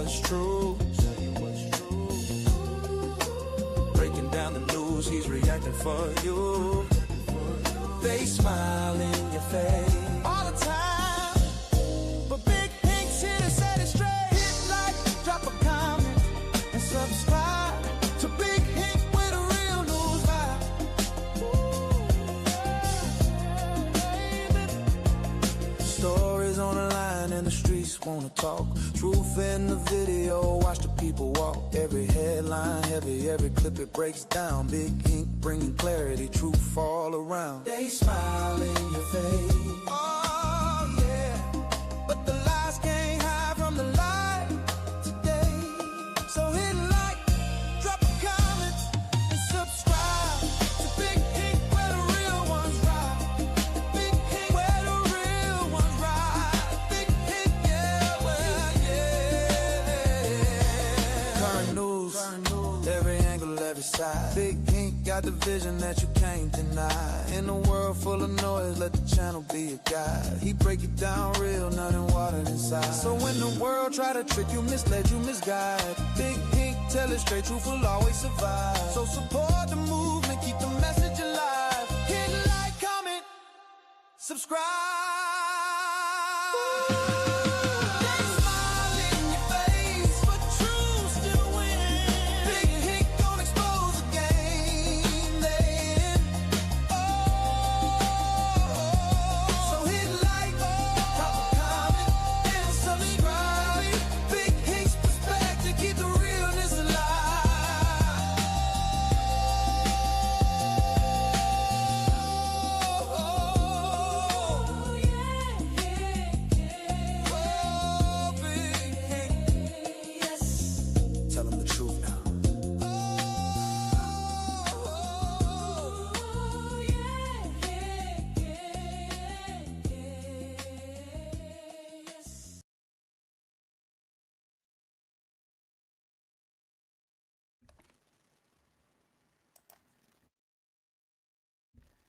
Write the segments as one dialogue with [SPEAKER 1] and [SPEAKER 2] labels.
[SPEAKER 1] what's true. Breaking down the news, he's reacting for you. They smile in your face all the time, but Big Pink's here to set it straight. Hit like, drop a comment, and subscribe to Big Pink with a real news vibe. Stories on the line and the streets wanna talk. Truth in the video, watch the people walk. Every headline heavy, every clip it breaks down. Big ink bringing clarity, truth all around. They smile in your face. Oh yeah, but the lies can't hide from the light today. So hit like, drop a comment, and subscribe to Big Pink where the real ones ride. Big Pink where the real ones ride. Big Pink, yeah, well, yeah. Current news, every angle, every side. Big Pink got the vision that you can't deny. In a world full of noise, let the channel be a guide. He break it down real, nothing watered inside. So when the world try to trick you, mislead you, misguide, Big Pink tell it straight, truth will always survive. So support the movement, keep the message alive. Hit like, comment, subscribe.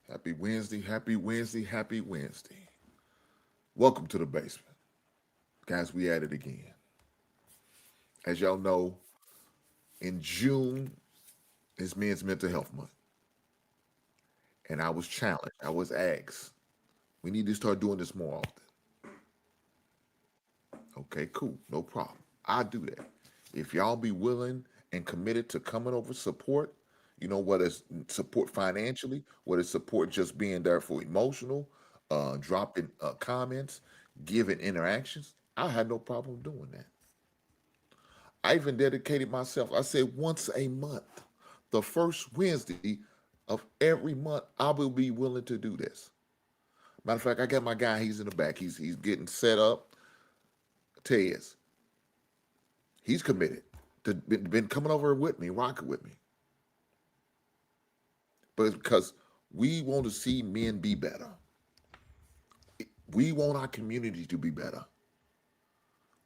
[SPEAKER 2] Happy Wednesday, happy Wednesday, happy Wednesday. Welcome to the basement. Guys, we at it again. As y'all know, in June is Men's Mental Health Month. And I was challenged, I was asked, we need to start doing this more often. Okay, cool, no problem. I'll do that. If y'all be willing and committed to coming over support, you know, whether it's support financially, whether it's support just being there for emotional, dropping comments, giving interactions, I had no problem doing that. I even dedicated myself, I said once a month, the first Wednesday of every month, I will be willing to do this. Matter of fact, I got my guy, he's in the back, he's getting set up. Tez, he's committed to been coming over with me, rocking with me. But because we want to see men be better. We want our community to be better.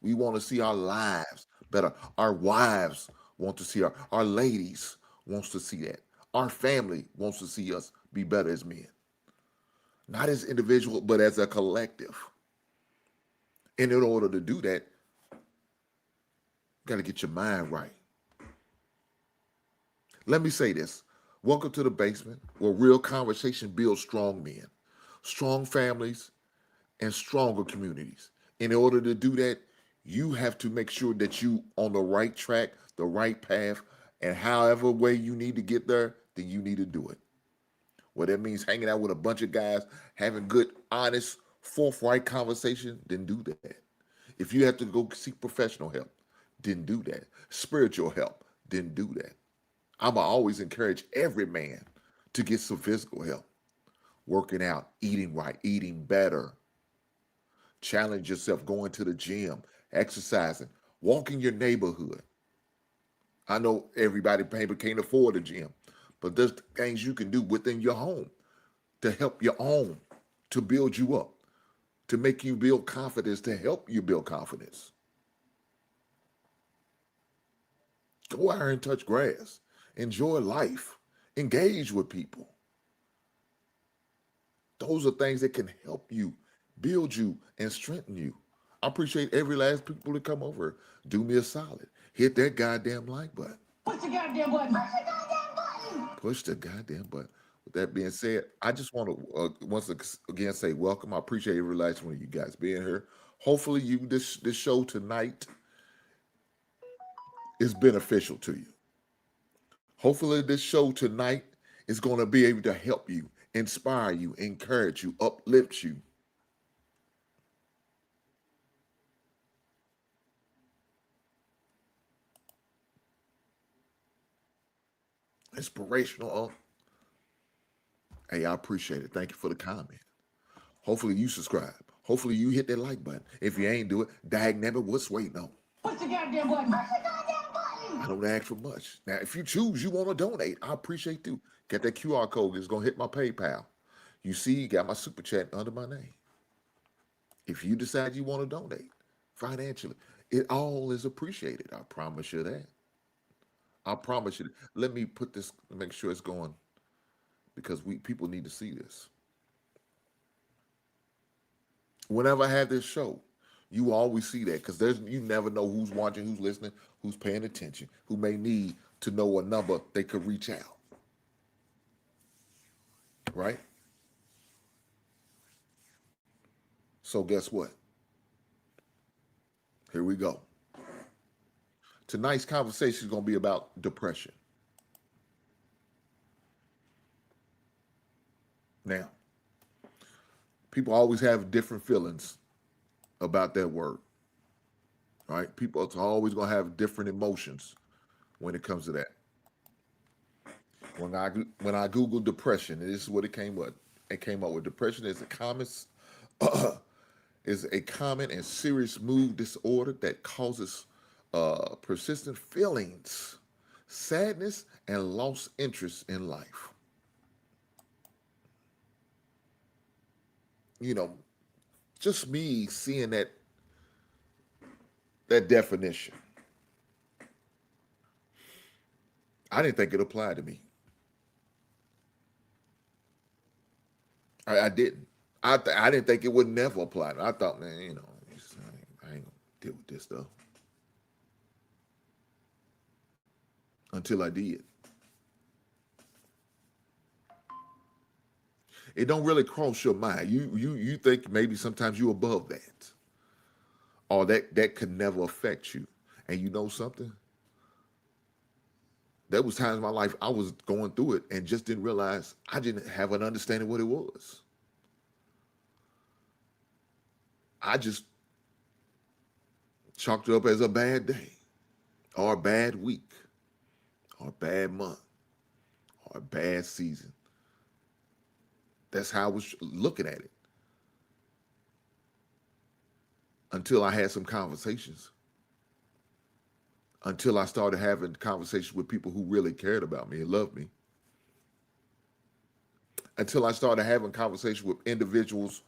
[SPEAKER 2] We want to see our lives better. Our wives want to see our ladies wants to see that. Our family wants to see us be better as men. Not as individual, but as a collective. And in order to do that, you got to get your mind right. Let me say this. Welcome to the basement, where real conversation builds strong men, strong families, and stronger communities. In order to do that, you have to make sure that you on the right track, the right path, and however way you need to get there, then you need to do it. Well, that means hanging out with a bunch of guys, having good, honest, forthright conversation, then do that. If you have to go seek professional help, then do that. Spiritual help, then do that. I'm always encourage every man to get some physical help. Working out, eating right, eating better. Challenge yourself, going to the gym, exercising, walking your neighborhood. I know everybody maybe can't afford a gym, but there's things you can do within your home to help your own, to build you up, to make you build confidence, to help you build confidence. Go out here and touch grass. Enjoy life. Engage with people. Those are things that can help you, build you, and strengthen you. I appreciate every last people that come over. Do me a solid. Hit that goddamn like button.
[SPEAKER 1] Push the goddamn button. Push the goddamn button.
[SPEAKER 2] Push the goddamn button. With that being said, I just want to once again say welcome. I appreciate every last one of you guys being here. Hopefully, this show tonight is beneficial to you. Hopefully, this show tonight is going to be able to help you, inspire you, encourage you, uplift you. Inspirational. Hey, I appreciate it. Thank you for the comment. Hopefully you subscribe. Hopefully you hit that like button. If you ain't do it, dag nabbit, what's waiting on?
[SPEAKER 1] Push the goddamn button. Push the goddamn button.
[SPEAKER 2] I don't ask for much. Now, if you choose, you want to donate, I appreciate you. Get that QR code. It's going to hit my PayPal. You see, you got my super chat under my name. If you decide you want to donate financially, it all is appreciated. I promise you that. I promise you. Let me put this, make sure it's going, because people need to see this. Whenever I have this show, you always see that, because you never know who's watching, who's listening, who's paying attention, who may need to know a number they could reach out. Right? So guess what? Here we go. Tonight's conversation is going to be about depression. Now, people always have different feelings about that word, right? People are always going to have different emotions when it comes to that. When I Googled depression, and this is what it came up. It came up with depression is a common and serious mood disorder that causes persistent feelings, sadness, and lost interest in life. You know, just me seeing that definition, I didn't think it applied to me. I didn't. I didn't think it would never apply. I thought, man, I ain't gonna deal with this stuff. Until I did. It don't really cross your mind. You think maybe sometimes you're above that, or that could never affect you. And you know something? There was times in my life I was going through it and just didn't realize I didn't have an understanding what it was. I just chalked it up as a bad day, or a bad week, or a bad month, or a bad season. That's how I was looking at it. Until I had some conversations. Until I started having conversations with people who really cared about me and loved me. Until I started having conversations with individuals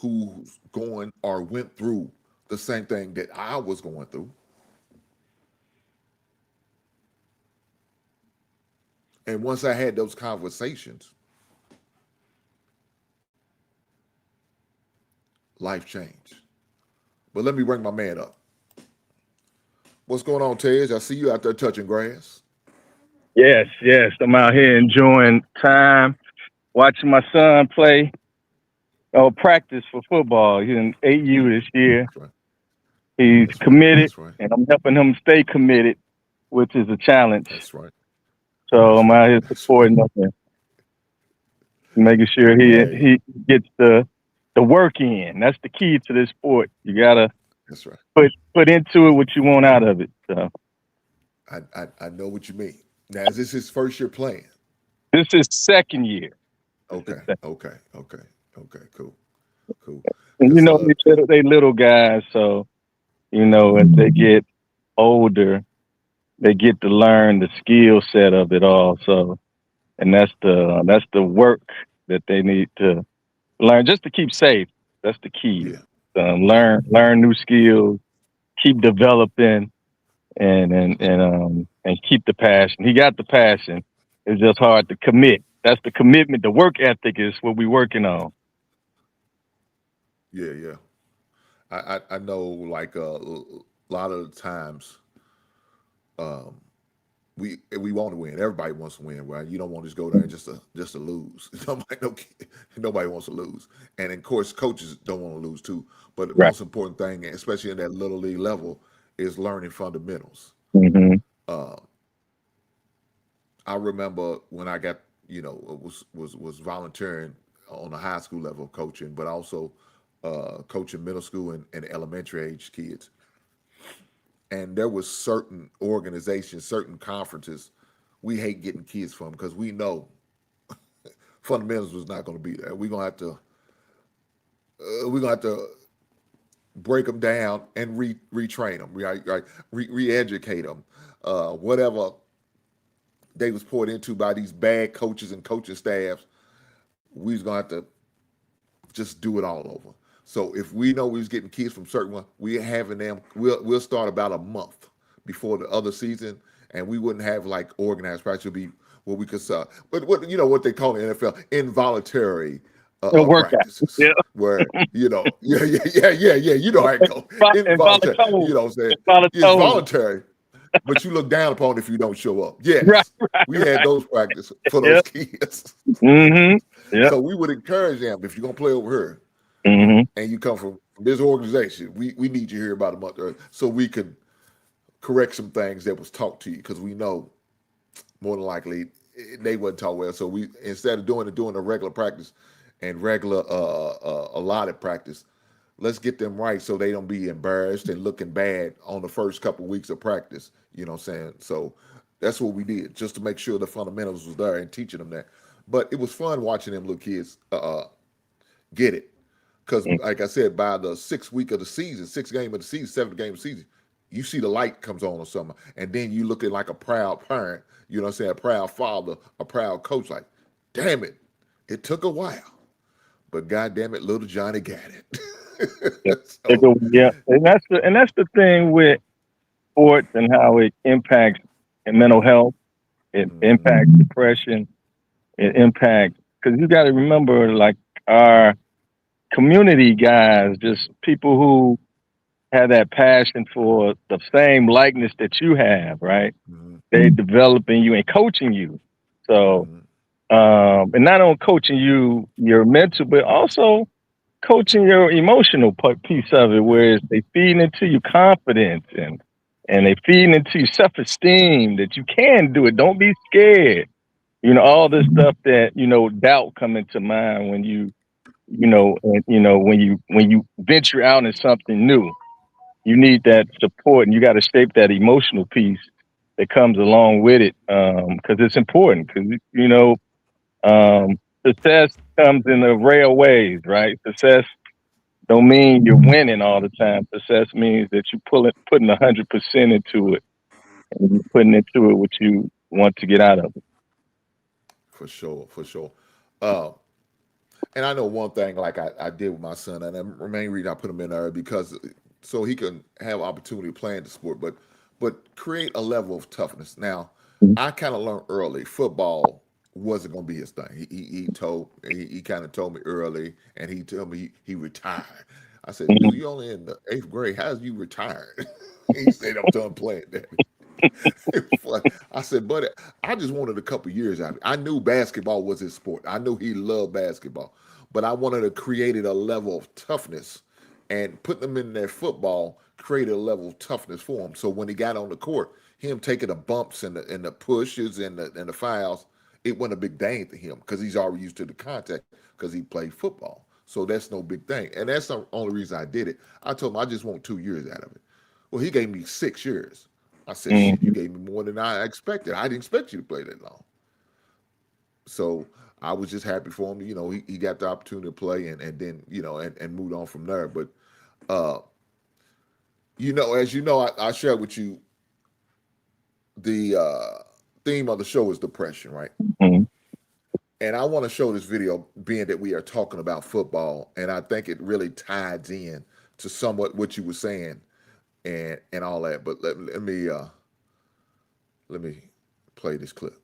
[SPEAKER 2] who's going or went through the same thing that I was going through. And once I had those conversations, life changed. But let me bring my man up. What's going on, Tej? I see you out there touching grass.
[SPEAKER 3] Yes. I'm out here enjoying time, watching my son play practice for football. He's in 8U this year.
[SPEAKER 2] That's right.
[SPEAKER 3] He's
[SPEAKER 2] That's
[SPEAKER 3] committed,
[SPEAKER 2] right.
[SPEAKER 3] and I'm helping him stay committed, which is a challenge.
[SPEAKER 2] That's right.
[SPEAKER 3] So I'm out here supporting him and making sure he gets the work in. That's the key to this sport. You gotta
[SPEAKER 2] That's right.
[SPEAKER 3] put into it what you want out of it. So
[SPEAKER 2] I know what you mean. Now, is this his first year playing?
[SPEAKER 3] this is second year.
[SPEAKER 2] Okay. Cool.
[SPEAKER 3] And you know, they little guys, so you know, as they get older, they get to learn the skill set of it all. So, and that's the work that they need to learn just to keep safe. That's the key.
[SPEAKER 2] Yeah.
[SPEAKER 3] Learn new skills, keep developing, and keep the passion. He got the passion. It's just hard to commit. That's the commitment. The work ethic is what we're working on.
[SPEAKER 2] Yeah. I know like a lot of the times we want to win. Everybody wants to win, right? You don't want to just go there and just to lose. Nobody wants to lose, and of course, coaches don't want to lose too. But the
[SPEAKER 3] Right.
[SPEAKER 2] most important thing, especially in that little league level, is learning fundamentals.
[SPEAKER 3] Mm-hmm.
[SPEAKER 2] Uh, I remember when I got was volunteering on a high school level coaching, but also coaching middle school and elementary age kids. And there was certain organizations, certain conferences we hate getting kids from because we know fundamentals was not going to be there. We're gonna have to break them down and retrain them, right? Re-educate them. Whatever they was poured into by these bad coaches and coaching staffs, we was gonna have to just do it all over. So if we know we was getting kids from certain one, we having them. We'll start about a month before the other season, and we wouldn't have like organized practice. It'd be what we could but what what they call in the NFL involuntary
[SPEAKER 3] It'll work out.
[SPEAKER 2] practices,
[SPEAKER 3] Yeah.
[SPEAKER 2] where yeah, you know how it goes.
[SPEAKER 3] And
[SPEAKER 2] Involuntary,
[SPEAKER 3] voluntold.
[SPEAKER 2] you know what I'm saying?
[SPEAKER 3] And
[SPEAKER 2] It's
[SPEAKER 3] voluntold.
[SPEAKER 2] voluntary, but you look down upon if you don't show up.
[SPEAKER 3] Right,
[SPEAKER 2] Yes,
[SPEAKER 3] right,
[SPEAKER 2] we had
[SPEAKER 3] right.
[SPEAKER 2] those practice for those
[SPEAKER 3] Yep.
[SPEAKER 2] kids.
[SPEAKER 3] Mm-hmm. Yep.
[SPEAKER 2] So we would encourage them, if you're gonna play over here
[SPEAKER 3] Mm-hmm.
[SPEAKER 2] and you come from this organization, we need you here about a month early so we can correct some things that was taught to you because we know more than likely they wasn't taught well. So we instead of doing a regular practice and regular allotted practice, let's get them right so they don't be embarrassed and looking bad on the first couple of weeks of practice. You know what I'm saying? So that's what we did just to make sure the fundamentals was there and teaching them that. But it was fun watching them little kids get it. Because, like I said, by the sixth week of the season, sixth game of the season, seventh game of the season, you see the light comes on or something. And then you look at like a proud parent, you know what I'm saying, a proud father, a proud coach, like, damn it, it took a while. But God damn it, little Johnny got
[SPEAKER 3] Yeah.
[SPEAKER 2] it. So,
[SPEAKER 3] Yeah. And that's the thing with sports and how it impacts mental health. It
[SPEAKER 2] mhm,
[SPEAKER 3] impacts depression. It impacts because you got to remember, like our community guys, just people who have that passion for the same likeness that you have, right?
[SPEAKER 2] mhm,
[SPEAKER 3] They developing you and coaching you. So,
[SPEAKER 2] mhm,
[SPEAKER 3] and not only coaching you your mental, but also coaching your emotional piece of it,
[SPEAKER 2] yeah,
[SPEAKER 3] where they feeding into your confidence and they feeding into your self esteem that you can do it. Don't be scared. All this stuff that doubt come into mind when when you venture out in something new. You need that support, and you got to shape that emotional piece that comes along with it, because it's important. Because success comes in a array of ways, right? Success don't mean you're winning all the time. Success means that you putting 100% into it, and you're putting into it what you want to get out of it.
[SPEAKER 2] for sure, for sure. Uh, and I know one thing, like I did with my son, and the main reason I put him in there because so he can have opportunity playing the sport, but create a level of toughness. Now, I kind of learned early football wasn't going to be his thing. He kind of told me early, and he told me he retired. I said, "Dude,
[SPEAKER 3] Mhm.
[SPEAKER 2] you only in the eighth grade. How's you retired?" He said, "I'm done playing, Daddy." I said, "Buddy, I just wanted a couple years out of it. I knew basketball was his sport. I knew he loved basketball, but I wanted to create a level of toughness and putting him in their football created a level of toughness for him. So when he got on the court, him taking the bumps and the pushes and the fouls, it wasn't a big thing to him because he's already used to the contact because he played football. So that's no big thing. And that's the only reason I did it. I told him I just want 2 years out of it. Well, he gave me 6 years. I said, shit, you
[SPEAKER 3] Mhm.
[SPEAKER 2] gave me more than I expected. I didn't expect you to play that long. So I was just happy for him. He got the opportunity to play and then, and moved on from there. But, uh, as you know, I shared with you the theme of the show is depression, right?
[SPEAKER 3] Mhm.
[SPEAKER 2] And I want to show this video, being that we are talking about football, and I think it really ties in to somewhat what you were saying and all that. But let me play this clip.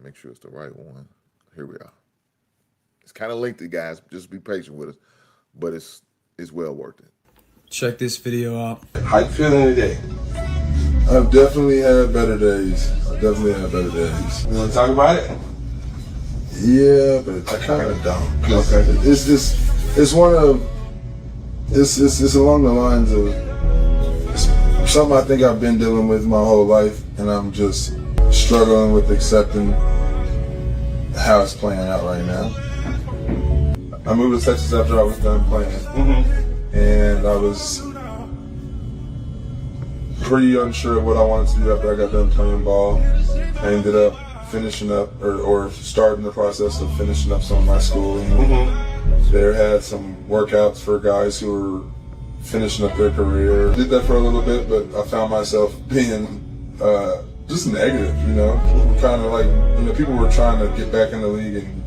[SPEAKER 2] Make sure it's the right one. Here we are. It's kind of lengthy, guys. Just be patient with us. But it's it's well worth it.
[SPEAKER 4] Check this video out.
[SPEAKER 5] How you feeling today?
[SPEAKER 6] I've definitely had better days. You
[SPEAKER 5] want to talk about it?
[SPEAKER 6] Yeah, but I kind of don't.
[SPEAKER 5] Okay.
[SPEAKER 6] It's one of it's along the lines of it's something I think I've been dealing with my whole life, and I'm just struggling with accepting how it's playing out right now. I moved to Texas after I was done playing, and I was pretty unsure of what I wanted to do after I got done playing ball. I ended up finishing up or starting the process of finishing up some of my schooling. There had some workouts for guys who were finishing up their career. Did that for a little bit, but I found myself being just negative, you know. Kind of like, you know, people were trying to get back in the league, and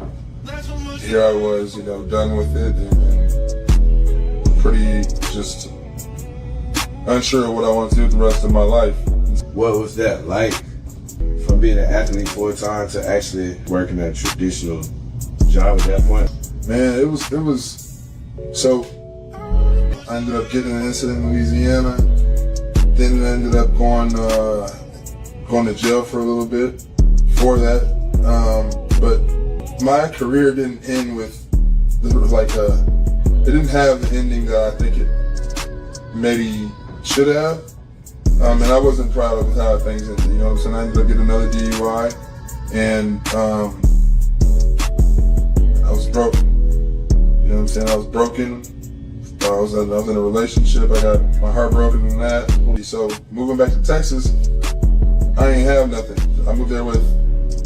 [SPEAKER 6] here I was, you know, done with it, and pretty just unsure of what I want to do with the rest of my life.
[SPEAKER 5] What was that like, from being an athlete full time to actually working a traditional job at that point?
[SPEAKER 6] Man, it was so I ended up getting an incident in Louisiana, then I ended up going to jail for a little bit for that. But my career didn't end with it didn't have the ending that I think it maybe should have. And I wasn't proud of how things ended, you know what I'm saying? I ended up getting another DUI, and I was broke. You know what I'm saying? I was broken. I was in a relationship. I got my heart broken in that. So moving back to Texas, I ain't have nothing. I moved there with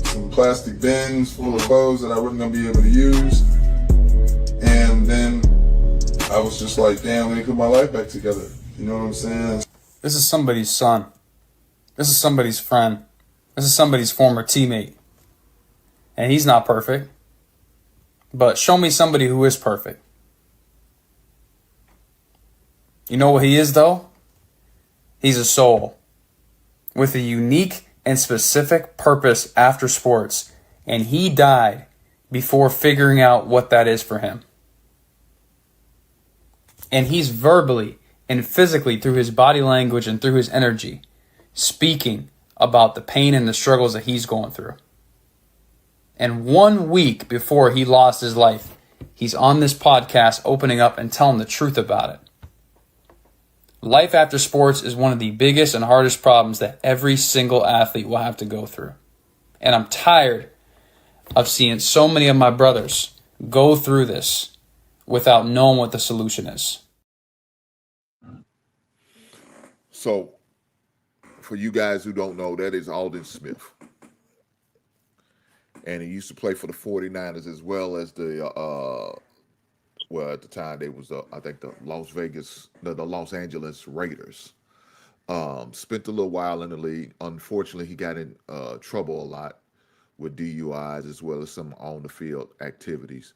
[SPEAKER 6] some plastic bins full of clothes that I wasn't gonna be able to use. And then I was just like, damn, let me put my life back together. You know what I'm saying?
[SPEAKER 4] This is somebody's son. This is somebody's friend. This is somebody's former teammate. And he's not perfect. But show me somebody who is perfect. You know what he is, though? He's a soul with a unique and specific purpose after sports. And he died before figuring out what that is for him. And he's verbally and physically, through his body language and through his energy, speaking about the pain and the struggles that he's going through. And 1 week before he lost his life, he's on this podcast opening up and telling the truth about it. Life after sports is one of the biggest and hardest problems that every single athlete will have to go through. And I'm tired of seeing so many of my brothers go through this without knowing what the solution is.
[SPEAKER 2] So, for you guys who don't know, that is Aldon Smith. And he used to play for the 49ers as well as the, at the time they was, I think the Los Angeles Raiders. Spent a little while in the league. Unfortunately, he got in trouble a lot with DUIs as well as some on the field activities.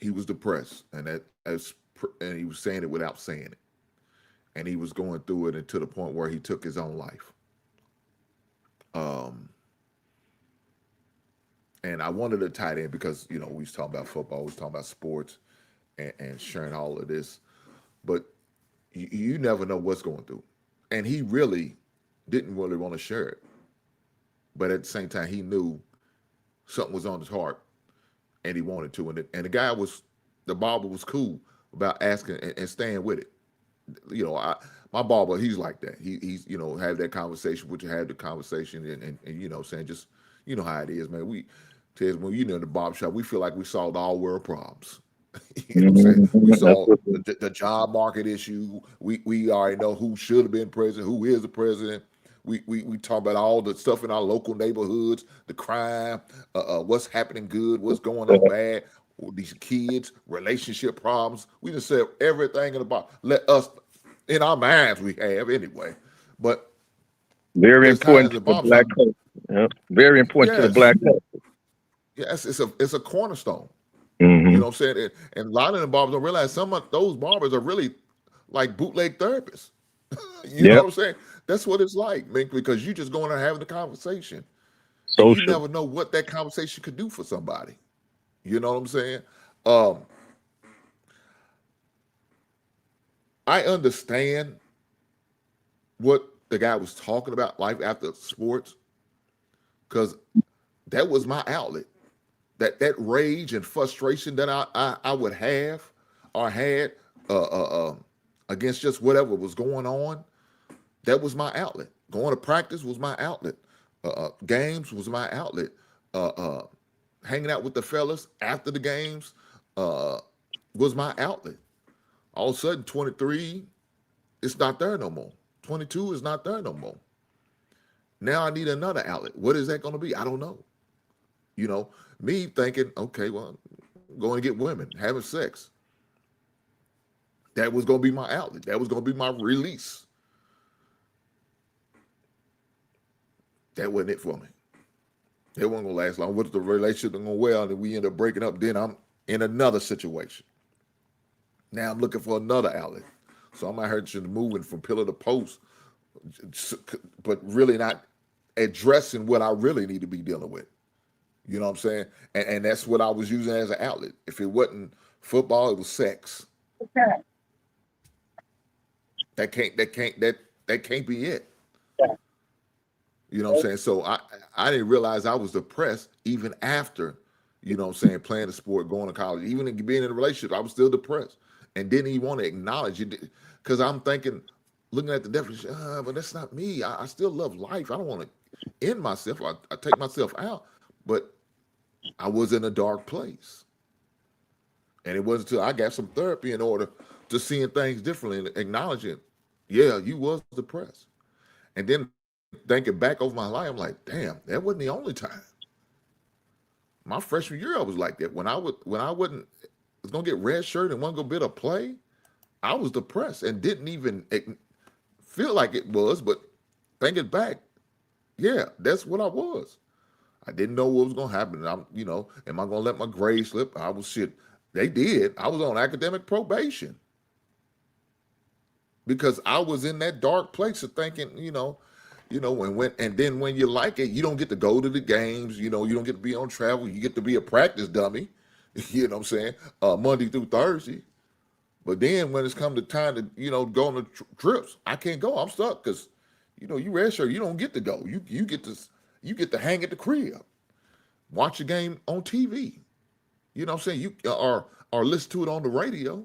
[SPEAKER 2] He was depressed, and and he was saying it without saying it. And he was going through it, and to the point where he took his own life. And I wanted to tie it in because, you know, we was talking about football, we was talking about sports and sharing all of this. But you never know what's going through. And he really didn't really want to share it. But at the same time, he knew something was on his heart and he wanted to. And the barber was cool about asking and staying with it. You know, my barber, he's like that. He's, you know, have that conversation, which you had the conversation and you know, saying just, you know how it is, man. When you know in the barbershop, we feel like we solved all world problems. You know what I'm saying? We saw the job market issue. We already know who should have been president, who is the president. We talk about all the stuff in our local neighborhoods, the crime, what's happening good, what's going on bad, these kids, relationship problems. We just said everything in the box. Let us, in our minds, we have anyway. But
[SPEAKER 3] very important to the black culture. Yep. Very important to the black culture.
[SPEAKER 2] Yes, it's a cornerstone.
[SPEAKER 3] Mm-hmm.
[SPEAKER 2] You know what I'm saying? And a lot of the barbers don't realize some of those barbers are really like bootleg therapists. You know what I'm saying? That's what it's like, man, because you just going and having the conversation.
[SPEAKER 3] Social.
[SPEAKER 2] You never know what that conversation could do for somebody. You know what I'm saying? Um, I understand what the guy was talking about, life after sports, because that was my outlet. That rage and frustration that I would have or had uh, uh, um, against just whatever was going on, that was my outlet. Going to practice was my outlet. Games was my outlet. Uh, uh, Hanging out with the fellas after the games uh, was my outlet. All of a sudden, 23, it's not there no more. 22 is not there no more. Now I need another outlet. What is that going to be? I don't know. You know, me thinking, okay, well, I'm going to get women, having sex. That was going to be my outlet. That was going to be my release. That wasn't it for me. It wasn't going to last long. What if the relationship going well and we end up breaking up? Then I'm in another situation. Now I'm looking for another outlet. So I'm out here just moving from pillar to post, but really not addressing what I really need to be dealing with. You know what I'm saying? And that's what I was using as an outlet. If it wasn't football, it was sex. That can't be it. You know what I'm saying? So I didn't realize I was depressed even after, you know what I'm saying, playing the sport, going to college, even being in a relationship, I was still depressed and didn't even want to acknowledge it because I'm thinking, looking at the definition, but that's not me. I still love life. I don't want to end myself. I take myself out, but I was in a dark place. And it wasn't until I got some therapy in order to seeing things differently and acknowledging, yeah, you was depressed. And then thinking back over my life, I'm like, damn, that wasn't the only time. My freshman year, I was like that. When I wasn't was gonna get red shirt and wasn't gonna be able to play, I was depressed and didn't even feel like it was. But thinking back, yeah, that's what I was. I didn't know what was gonna happen. I'm, am I gonna let my grades slip? I was shit. They did. I was on academic probation because I was in that dark place of thinking, and then when you like it, you don't get to go to the games. You don't get to be on travel. You get to be a practice dummy. You know what I'm saying? Monday through Thursday. But then when it's come to time to go on the trips, I can't go. I'm stuck because you redshirt. You don't get to go. You get to hang at the crib, watch a game on TV. You know what I'm saying? You or listen to it on the radio.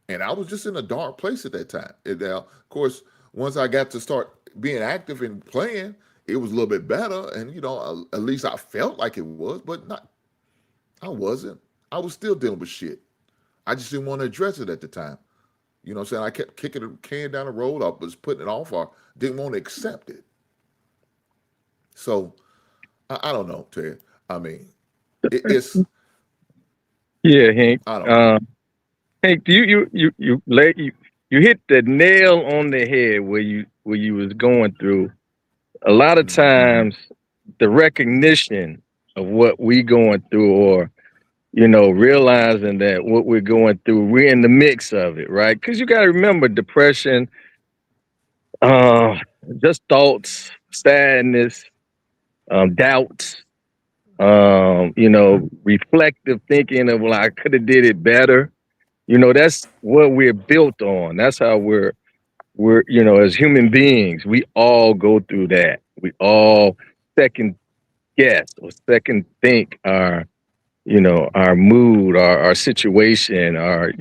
[SPEAKER 2] And I was just in a dark place at that time. And now, of course, once I got to start being active and playing, it was a little bit better. And, at least I felt like it was, but not, I wasn't. I was still dealing with shit. I just didn't want to address it at the time. You know what I'm saying? I kept kicking the can down the road. I was putting it off or didn't want to accept it. So, I don't know, Ted. I mean, it's,
[SPEAKER 3] Yeah, Hank.
[SPEAKER 2] I don't know.
[SPEAKER 3] Hank, you hit the nail on the head where you was going through. A lot of
[SPEAKER 2] Mhm.
[SPEAKER 3] times, the recognition of what we going through, or realizing that what we're going through, we're in the mix of it, right? Because you got to remember, depression, uh, just thoughts, sadness, doubts, reflective thinking of, well, I could have did it better. That's what we're built on. That's how we're as human beings, we all go through that. We all second guess or second think our mood, our situation, our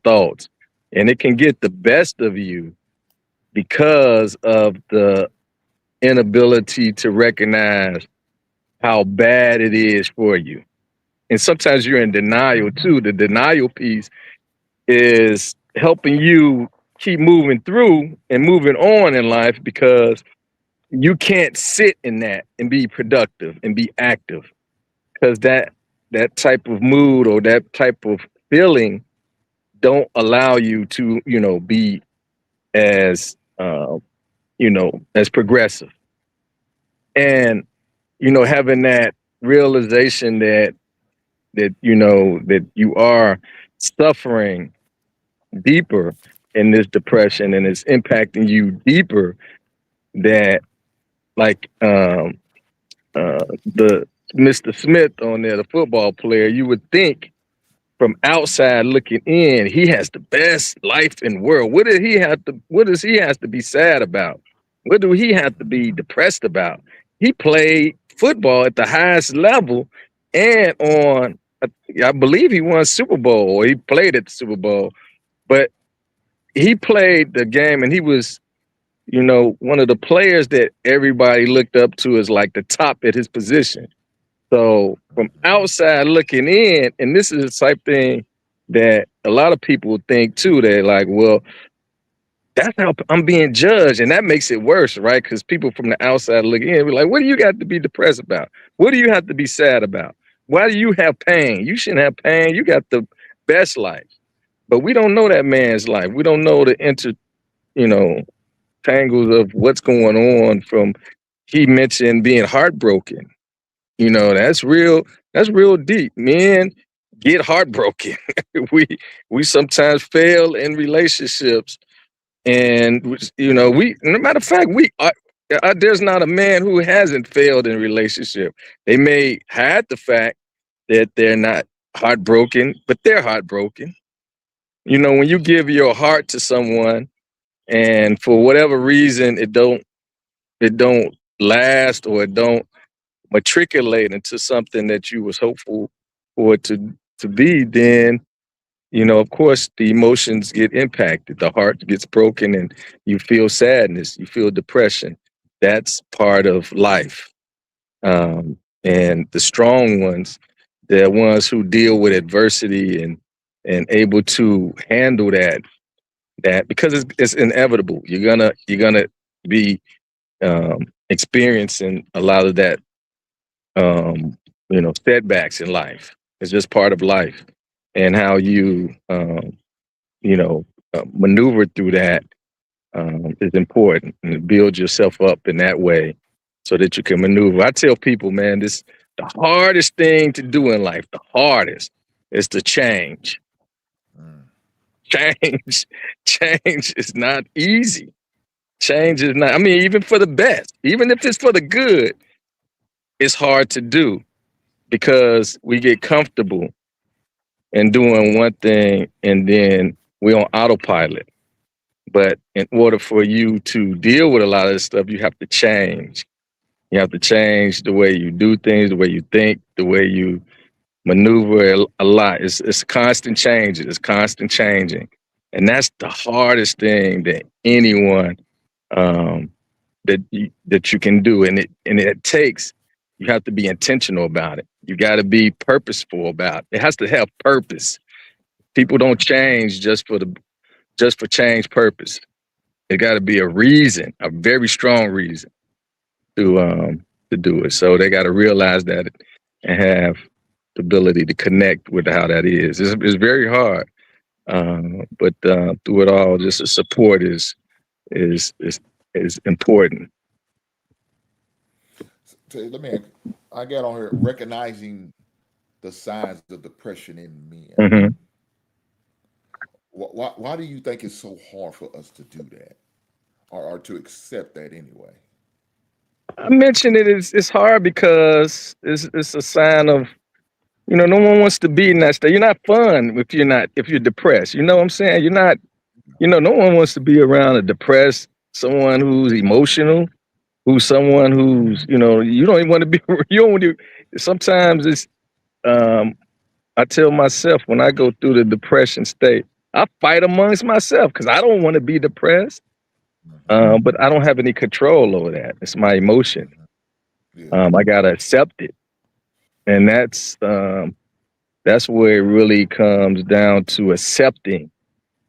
[SPEAKER 3] thoughts. And it can get the best of you because of the inability to recognize how bad it is for you. And sometimes you're in denial too. The denial piece is helping you keep moving through and moving on in life because you can't sit in that and be productive and be active because that type of mood or that type of feeling don't allow you to be as as progressive. And having that realization that you are suffering deeper in this depression and it's impacting you deeper, that like the Mr. Smith on there, the football player, you would think from outside looking in, he has the best life in the world. What does he have to be sad about? What do he have to be depressed about? He played football at the highest level, and I believe he won Super Bowl, or he played at the Super Bowl. But he played the game, and he was, one of the players that everybody looked up to as like the top at his position. So from outside looking in, and this is the type thing that a lot of people think too, they're like, well, that's how I'm being judged. And that makes it worse, right? Because people from the outside looking in, we're like, what do you got to be depressed about? What do you have to be sad about? Why do you have pain? You shouldn't have pain. You got the best life. But we don't know that man's life. We don't know the tangles of what's going on. From, he mentioned being heartbroken. That's real deep. Men get heartbroken. we sometimes fail in relationships, and no matter of fact, there's not a man who hasn't failed in a relationship. They may hide the fact that they're not heartbroken, but they're heartbroken. When you give your heart to someone, and for whatever reason it don't last, or it don't matriculate into something that you was hopeful for it to be, then of course the emotions get impacted, the heart gets broken, and you feel sadness, you feel depression. That's part of life. And the strong ones, they're ones who deal with adversity and able to handle that because it's inevitable. You're gonna be experiencing a lot of that, setbacks in life. It's just part of life, and how you maneuver through that is important, and build yourself up in that way so that you can maneuver. I tell people, man, the hardest thing to do in life, the hardest, is to change. Change is not easy. Change is not, even for the best, even if it's for the good, it's hard to do, because we get comfortable in doing one thing, and then we're on autopilot. But in order for you to deal with a lot of this stuff, you have to change. You have to change the way you do things, the way you think, the way you maneuver a lot. It's constant changes. It's constant changing. And that's the hardest thing that anyone that you can do. And it takes, you have to be intentional about it. You got to be purposeful about it. It has to have purpose. People don't change just for change purpose. It got to be a reason, a very strong reason to do it. So they got to realize that and have the ability to connect with how that is. It's very hard, but through it all, just the support is important.
[SPEAKER 2] So I got on here recognizing the signs of depression in men.
[SPEAKER 3] Mm-hmm.
[SPEAKER 2] Why do you think it's so hard for us to do that, or to accept that anyway?
[SPEAKER 3] I mentioned it's hard because it's a sign of, no one wants to be in that state. You're not fun if you're depressed. You know what I'm saying? You're not, no one wants to be around a depressed, someone who's emotional, who's someone who's, you don't even want to be, you don't want to, sometimes it's, I tell myself when I go through the depression state, I fight amongst myself because I don't want to be depressed. But I don't have any control over that. It's my emotion.
[SPEAKER 2] Yeah.
[SPEAKER 3] I gotta accept it, and that's where it really comes down to accepting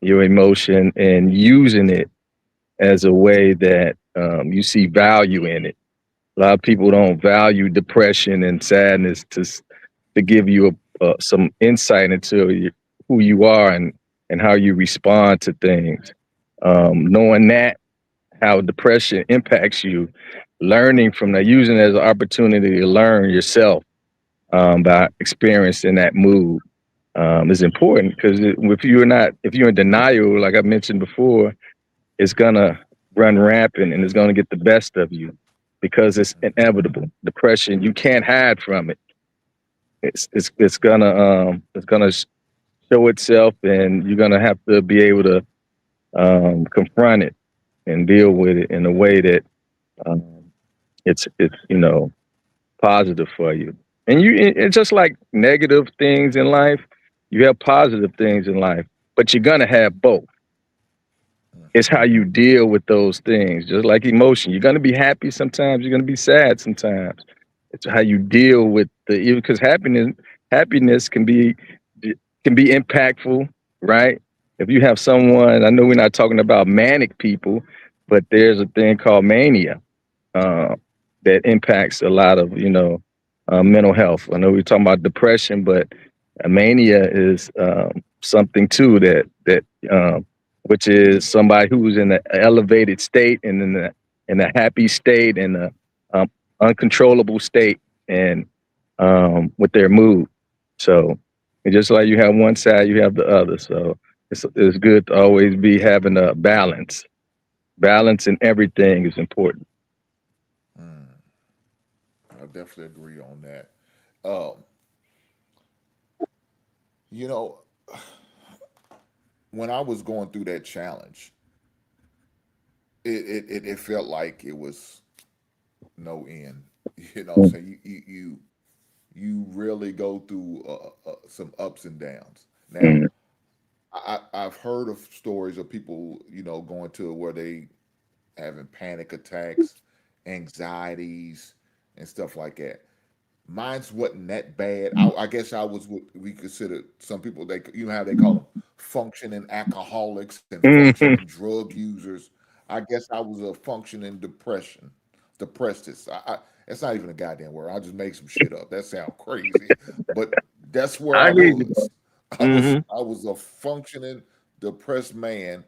[SPEAKER 3] your emotion and using it as a way that you see value in it. A lot of people don't value depression and sadness to give you some insight into who you are and how you respond to things. Knowing that, how depression impacts you, learning from that, using it as an opportunity to learn yourself by experiencing that mood is important, because if you're in denial, like I mentioned before, it's gonna run rampant and it's gonna get the best of you, because it's inevitable. Depression, you can't hide from it. It's gonna show itself, and you're gonna have to be able to confront it and deal with it in a way that um, it's positive for you. And it's just like negative things in life. You have positive things in life, but you're gonna have both. It's how you deal with those things. Just like emotion, you're gonna be happy sometimes. You're gonna be sad sometimes. It's how you deal with because happiness can be impactful, right? If you have someone, I know we're not talking about manic people, but there's a thing called mania uh, that impacts a lot of mental health. I know we're talking about depression, but mania is something too that which is somebody who's in an elevated state and in a happy state and a uncontrollable state and with their mood. So and just like you have one side, you have the other. So it's good to always be having a balance. Balance in everything is important.
[SPEAKER 2] I definitely agree on that. Um, you know, when I was going through that challenge, it felt like it was no end. You know what I'm saying? You really go through some ups and downs. Now,
[SPEAKER 3] Mm-hmm.
[SPEAKER 2] I've heard of stories of people, going to where they having panic attacks, anxieties, and stuff like that. Mine's wasn't that bad. I guess I was what we consider some people. How they call them functioning alcoholics and
[SPEAKER 3] Hmm.
[SPEAKER 2] functioning drug users. I guess I was a functioning depressed. It's not even a goddamn word. I just make some shit up. That sounds crazy, but that's where
[SPEAKER 3] I
[SPEAKER 2] I
[SPEAKER 3] hear you.
[SPEAKER 2] was. I was
[SPEAKER 3] Hmm.
[SPEAKER 2] I was a functioning depressed man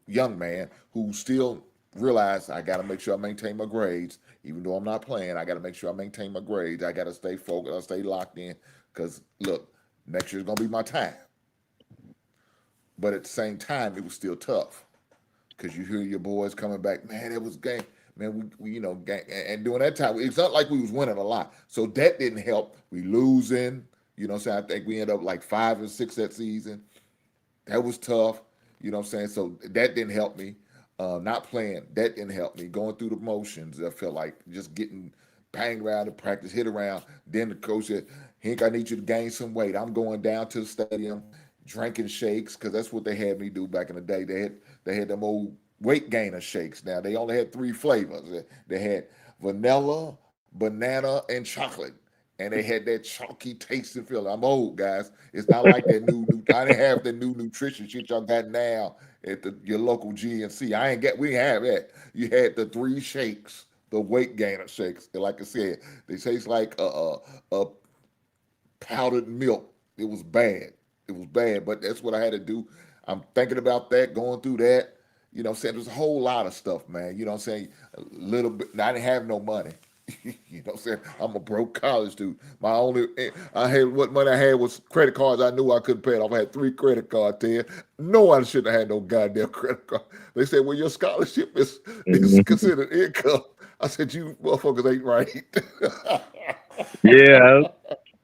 [SPEAKER 2] young man who still realized I got to make sure I maintain my grades, even though I'm not playing. I got to make sure I maintain my grades. I got to stay focused. I stay locked in because look, next year's gonna be my time. But at the same time, it was still tough because you hear your boys coming back. Man, it was game. Man, we gang, and during that time, it's not like we was winning a lot, so that didn't help. We losing. So I think we ended up like 5 and 6 that season. That was tough. You know what I'm saying? So that didn't help me. Not playing, that didn't help me. Going through the motions, I felt like just getting banged around in practice, hit around. Then the coach said, Hank, I need you to gain some weight. I'm going down to the stadium, drinking shakes, because that's what they had me do back in the day. They had them old weight gainer shakes. Now they only had 3 flavors. They had vanilla, banana, and chocolate, and they had that chalky taste and feel. I'm old, guys. It's not like that new. I didn't have the new nutrition shit y'all got now at your local GNC. We didn't have that. You had the 3 shakes, the weight gainer shakes. And like I said, they taste like a powdered milk. It was bad. It was bad, but that's what I had to do. I'm thinking about that, going through that. I'm saying? There's a whole lot of stuff, man. You know what I'm saying? A little bit. I didn't have no money. What I'm saying? I'm a broke college student. I had what money I had was credit cards. I knew I couldn't pay it off. I had 3 credit cards. Ted. No one should have had no goddamn credit card. They said, well, your scholarship is
[SPEAKER 3] Hmm.
[SPEAKER 2] considered income. I said, you motherfuckers ain't right.
[SPEAKER 3] Yeah,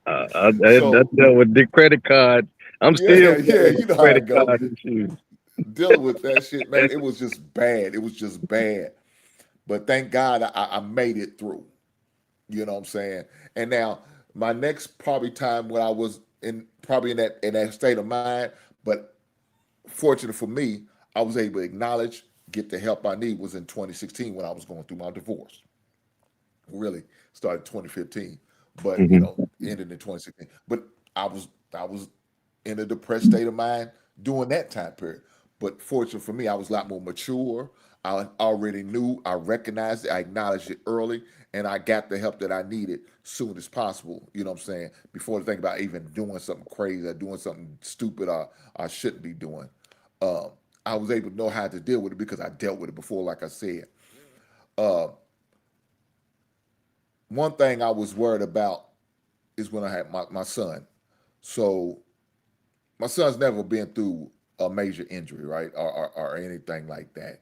[SPEAKER 3] I
[SPEAKER 2] So
[SPEAKER 3] dealt with the credit card. I'm still
[SPEAKER 2] yeah, yeah,
[SPEAKER 3] dealing
[SPEAKER 2] you
[SPEAKER 3] with
[SPEAKER 2] know how
[SPEAKER 3] credit
[SPEAKER 2] it go.
[SPEAKER 3] card issues.
[SPEAKER 2] Dealing with that shit, man, it was just bad. It was just bad. But thank God I made it through. You know what I'm saying? And now my next probably time when I was in that state of mind, but fortunate for me, I was able to acknowledge, get the help I need was in 2016 when I was going through my divorce. Really started 2015, but
[SPEAKER 3] Hmm.
[SPEAKER 2] ended in 2016. But I was in a depressed state of mind during that time period. But fortunately for me, I was a lot more mature. I already knew, I recognized it, I acknowledged it early, and I got the help that I needed soon as possible. You know what I'm saying? Before to think about even doing something crazy or doing something stupid I shouldn't be doing. Um, I was able to know how to deal with it because I dealt with it before, like I said. Uh, One thing I was worried about is when I had my son. So my son's never been through a major injury, right, or anything like that.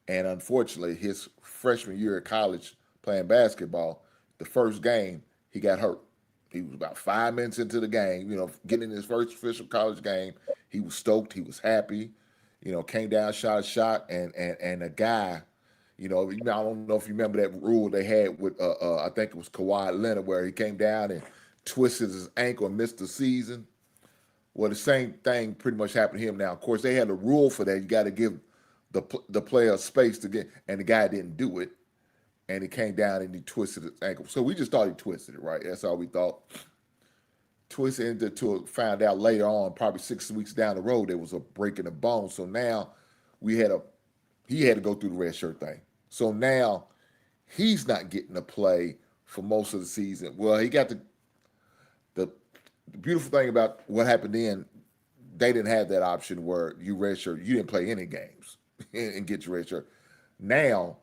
[SPEAKER 2] And unfortunately, his freshman year of college playing basketball. The first game, he got hurt. He was about 5 minutes into the game, getting in his first official college game. He was stoked. He was happy. Came down, shot a shot, and a guy, I don't know if you remember that rule they had with, I think it was Kawhi Leonard, where he came down and twisted his ankle and missed the season. Well, the same thing pretty much happened to him now. Of course, they had a rule for that. You got to give the player space to get, and the guy didn't do it, and he came down and he twisted his ankle. So we just thought he twisted it, right? That's all we thought. Twisted into found out later on, probably 6 weeks down the road, there was a break in the bone. So now he had to go through the red shirt thing. So now he's not getting to play for most of the season. Well, he got the beautiful thing about what happened then, they didn't have that option where you redshirt, you didn't play any games and get your red shirt. Now,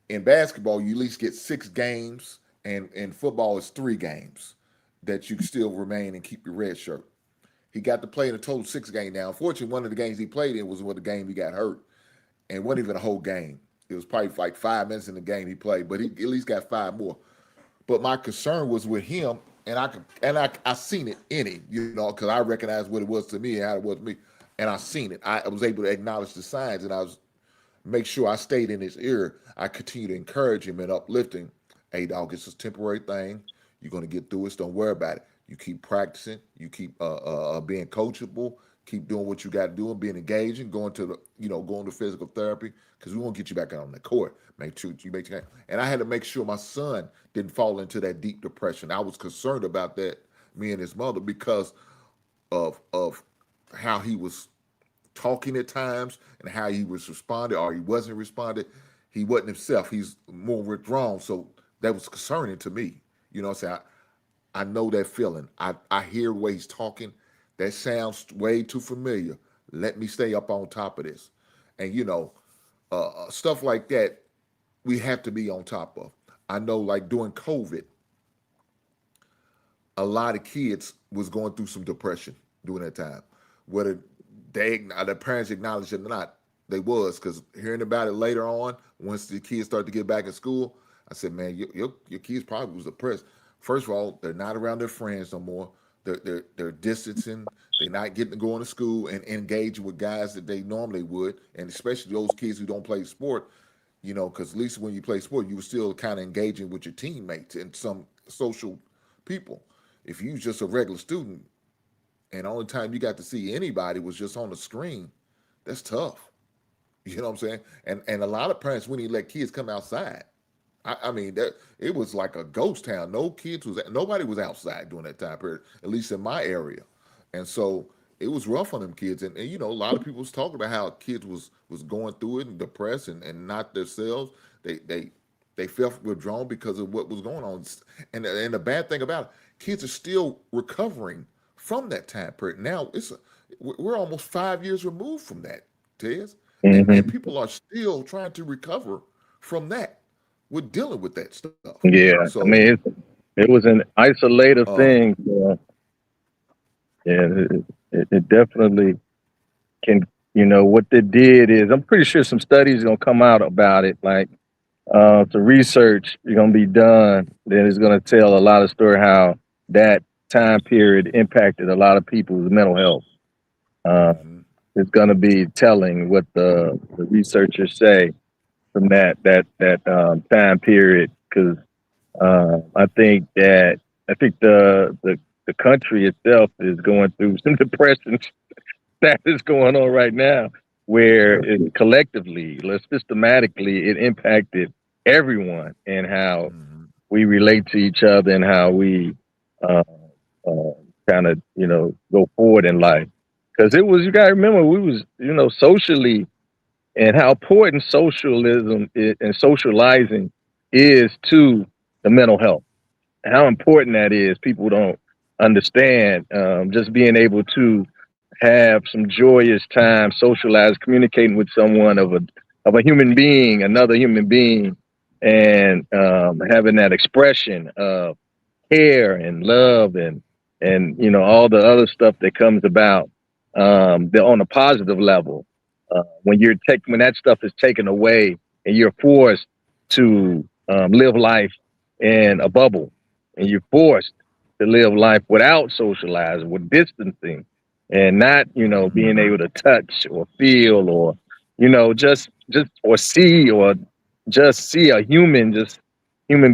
[SPEAKER 2] in basketball, you at least get 6 games, and in football, it's 3 games that you can still remain and keep your red shirt. He got to play in a total 6 game now. Unfortunately, one of the games he played in was the game he got hurt, and it wasn't even a whole game. It was probably like 5 minutes in the game he played, but he at least got 5 more. But my concern was with him, and I seen it in him, because I recognized what it was to me and how it was to me, and I seen it. I was able to acknowledge the signs, and I was make sure I stayed in his ear. I continue to encourage him and uplifting. Hey, dog, it's a temporary thing. You're going to get through it. Don't worry about it. You keep practicing. You keep being coachable. Keep doing what you got to do and being engaging. Going to physical therapy, because we won't get you back out on the court. Make sure you make that. And I had to make sure my son didn't fall into that deep depression. I was concerned about that, me and his mother, because of how he was talking at times and how he was responding, or he wasn't responding. He wasn't himself. He's more withdrawn. So that was concerning to me. I know that feeling. I hear the way he's talking. That sounds way too familiar. Let me stay up on top of this. And, stuff like that, we have to be on top of. I know, like during COVID, a lot of kids was going through some depression during that time. Whether the parents acknowledged it or not, they was, because hearing about it later on, once the kids start to get back in school, I said, man, your kids probably was depressed. First of all, they're not around their friends no more. They're distancing. They're not getting to go into school and engaging with guys that they normally would, and especially those kids who don't play sport, because at least when you play sport, you were still kind of engaging with your teammates and some social people. If you was just a regular student and the only time you got to see anybody was just on the screen, that's tough. You know what I'm saying? And a lot of parents wouldn't even let kids come outside. I mean, it was like a ghost town. Nobody was outside during that time period, at least in my area. And so it was rough on them kids. And a lot of people was talking about how kids was going through it and depressed and not themselves. They felt withdrawn because of what was going on. And the bad thing about it, kids are still recovering from that time period. Now we're almost 5 years removed from that, Tez.
[SPEAKER 3] Mm-hmm.
[SPEAKER 2] And people are still trying to recover from that. We're dealing with that stuff.
[SPEAKER 3] Yeah,
[SPEAKER 2] so,
[SPEAKER 3] I mean, it was an isolated thing. It definitely can. What they did is, I'm pretty sure some studies are gonna come out about it. Like, the research is gonna be done. Then it's gonna tell a lot of story how that time period impacted a lot of people's mental health. It's gonna be telling what the researchers say from that time period, because I think the country itself is going through some depression that is going on right now, where it collectively, systematically, it impacted everyone and how we relate to each other and how we kind of go forward in life. Because you gotta remember, we was socially, and how important socialism and socializing is to the mental health. How important that is, people don't understand. Just being able to have some joyous time, socialize, communicating with someone of a human being, another human being, and having that expression of care and love and all the other stuff that comes about on a positive level. When that stuff is taken away and you're forced to live life in a bubble, and you're forced to live life without socializing, with distancing, and not, being able to touch or feel or, just or see or just see a human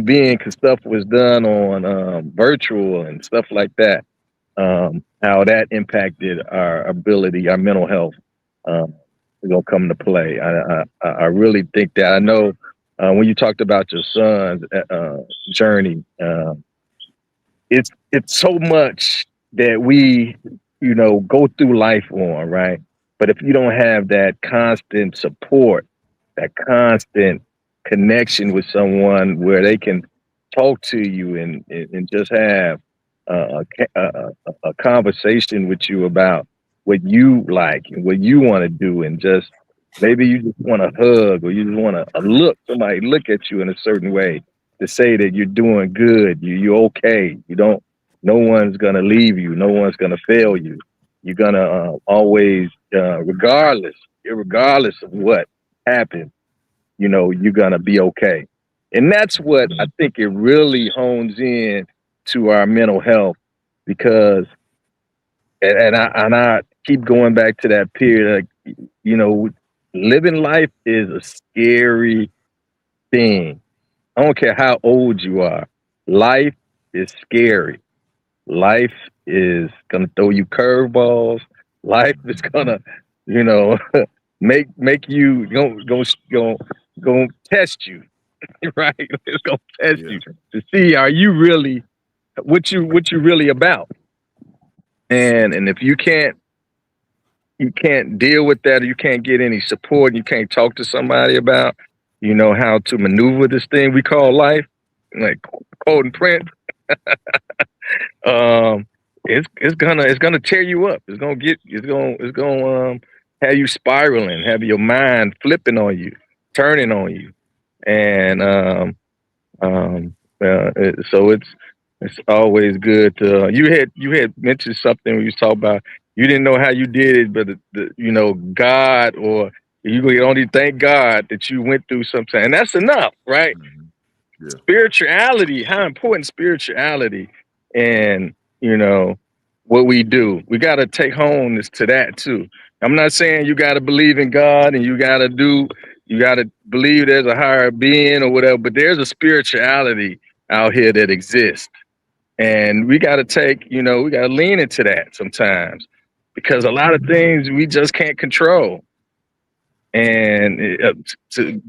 [SPEAKER 3] being, because stuff was done on virtual and stuff like that. How that impacted our ability, our mental health, is gonna come to play. I really think that. I know when you talked about your son's journey, it's so much that we, go through life on, right? But if you don't have that constant support, that constant connection with someone where they can talk to you and just have a conversation with you about what you like and what you want to do, and just maybe you just want to hug, or you just want to somebody look at you in a certain way to say that you're doing good, you're okay, you don't, no one's gonna leave you, no one's gonna fail you. You're gonna always, regardless of what happens, you're gonna be okay. And that's what I think it really hones in to our mental health, because and I keep going back to that period. Like, living life is a scary thing. I don't care how old you are. Life is scary. Life is gonna throw you curveballs. Life is gonna, you know, make you go test you, right? It's gonna test
[SPEAKER 2] Yeah.
[SPEAKER 3] you to see, are you really what you really about. And if you can't deal with that, or you can't get any support, you can't talk to somebody about, how to maneuver this thing we call life, like quote and print. um, it's gonna tear you up. It's gonna have you spiraling, have your mind flipping on you, turning on you, and so it's always good to. You had mentioned something when you talk about you didn't know how you did it, but God, or you can only thank God that you went through something, and that's enough, right?
[SPEAKER 2] Mhm. Yeah.
[SPEAKER 3] Spirituality, how important spirituality, and you know what we do. We got to take home this to that too. I'm not saying you got to believe in God and you got to believe there's a higher being or whatever, but there's a spirituality out here that exists, and we got to we got to lean into that sometimes, because a lot of things we just can't control. And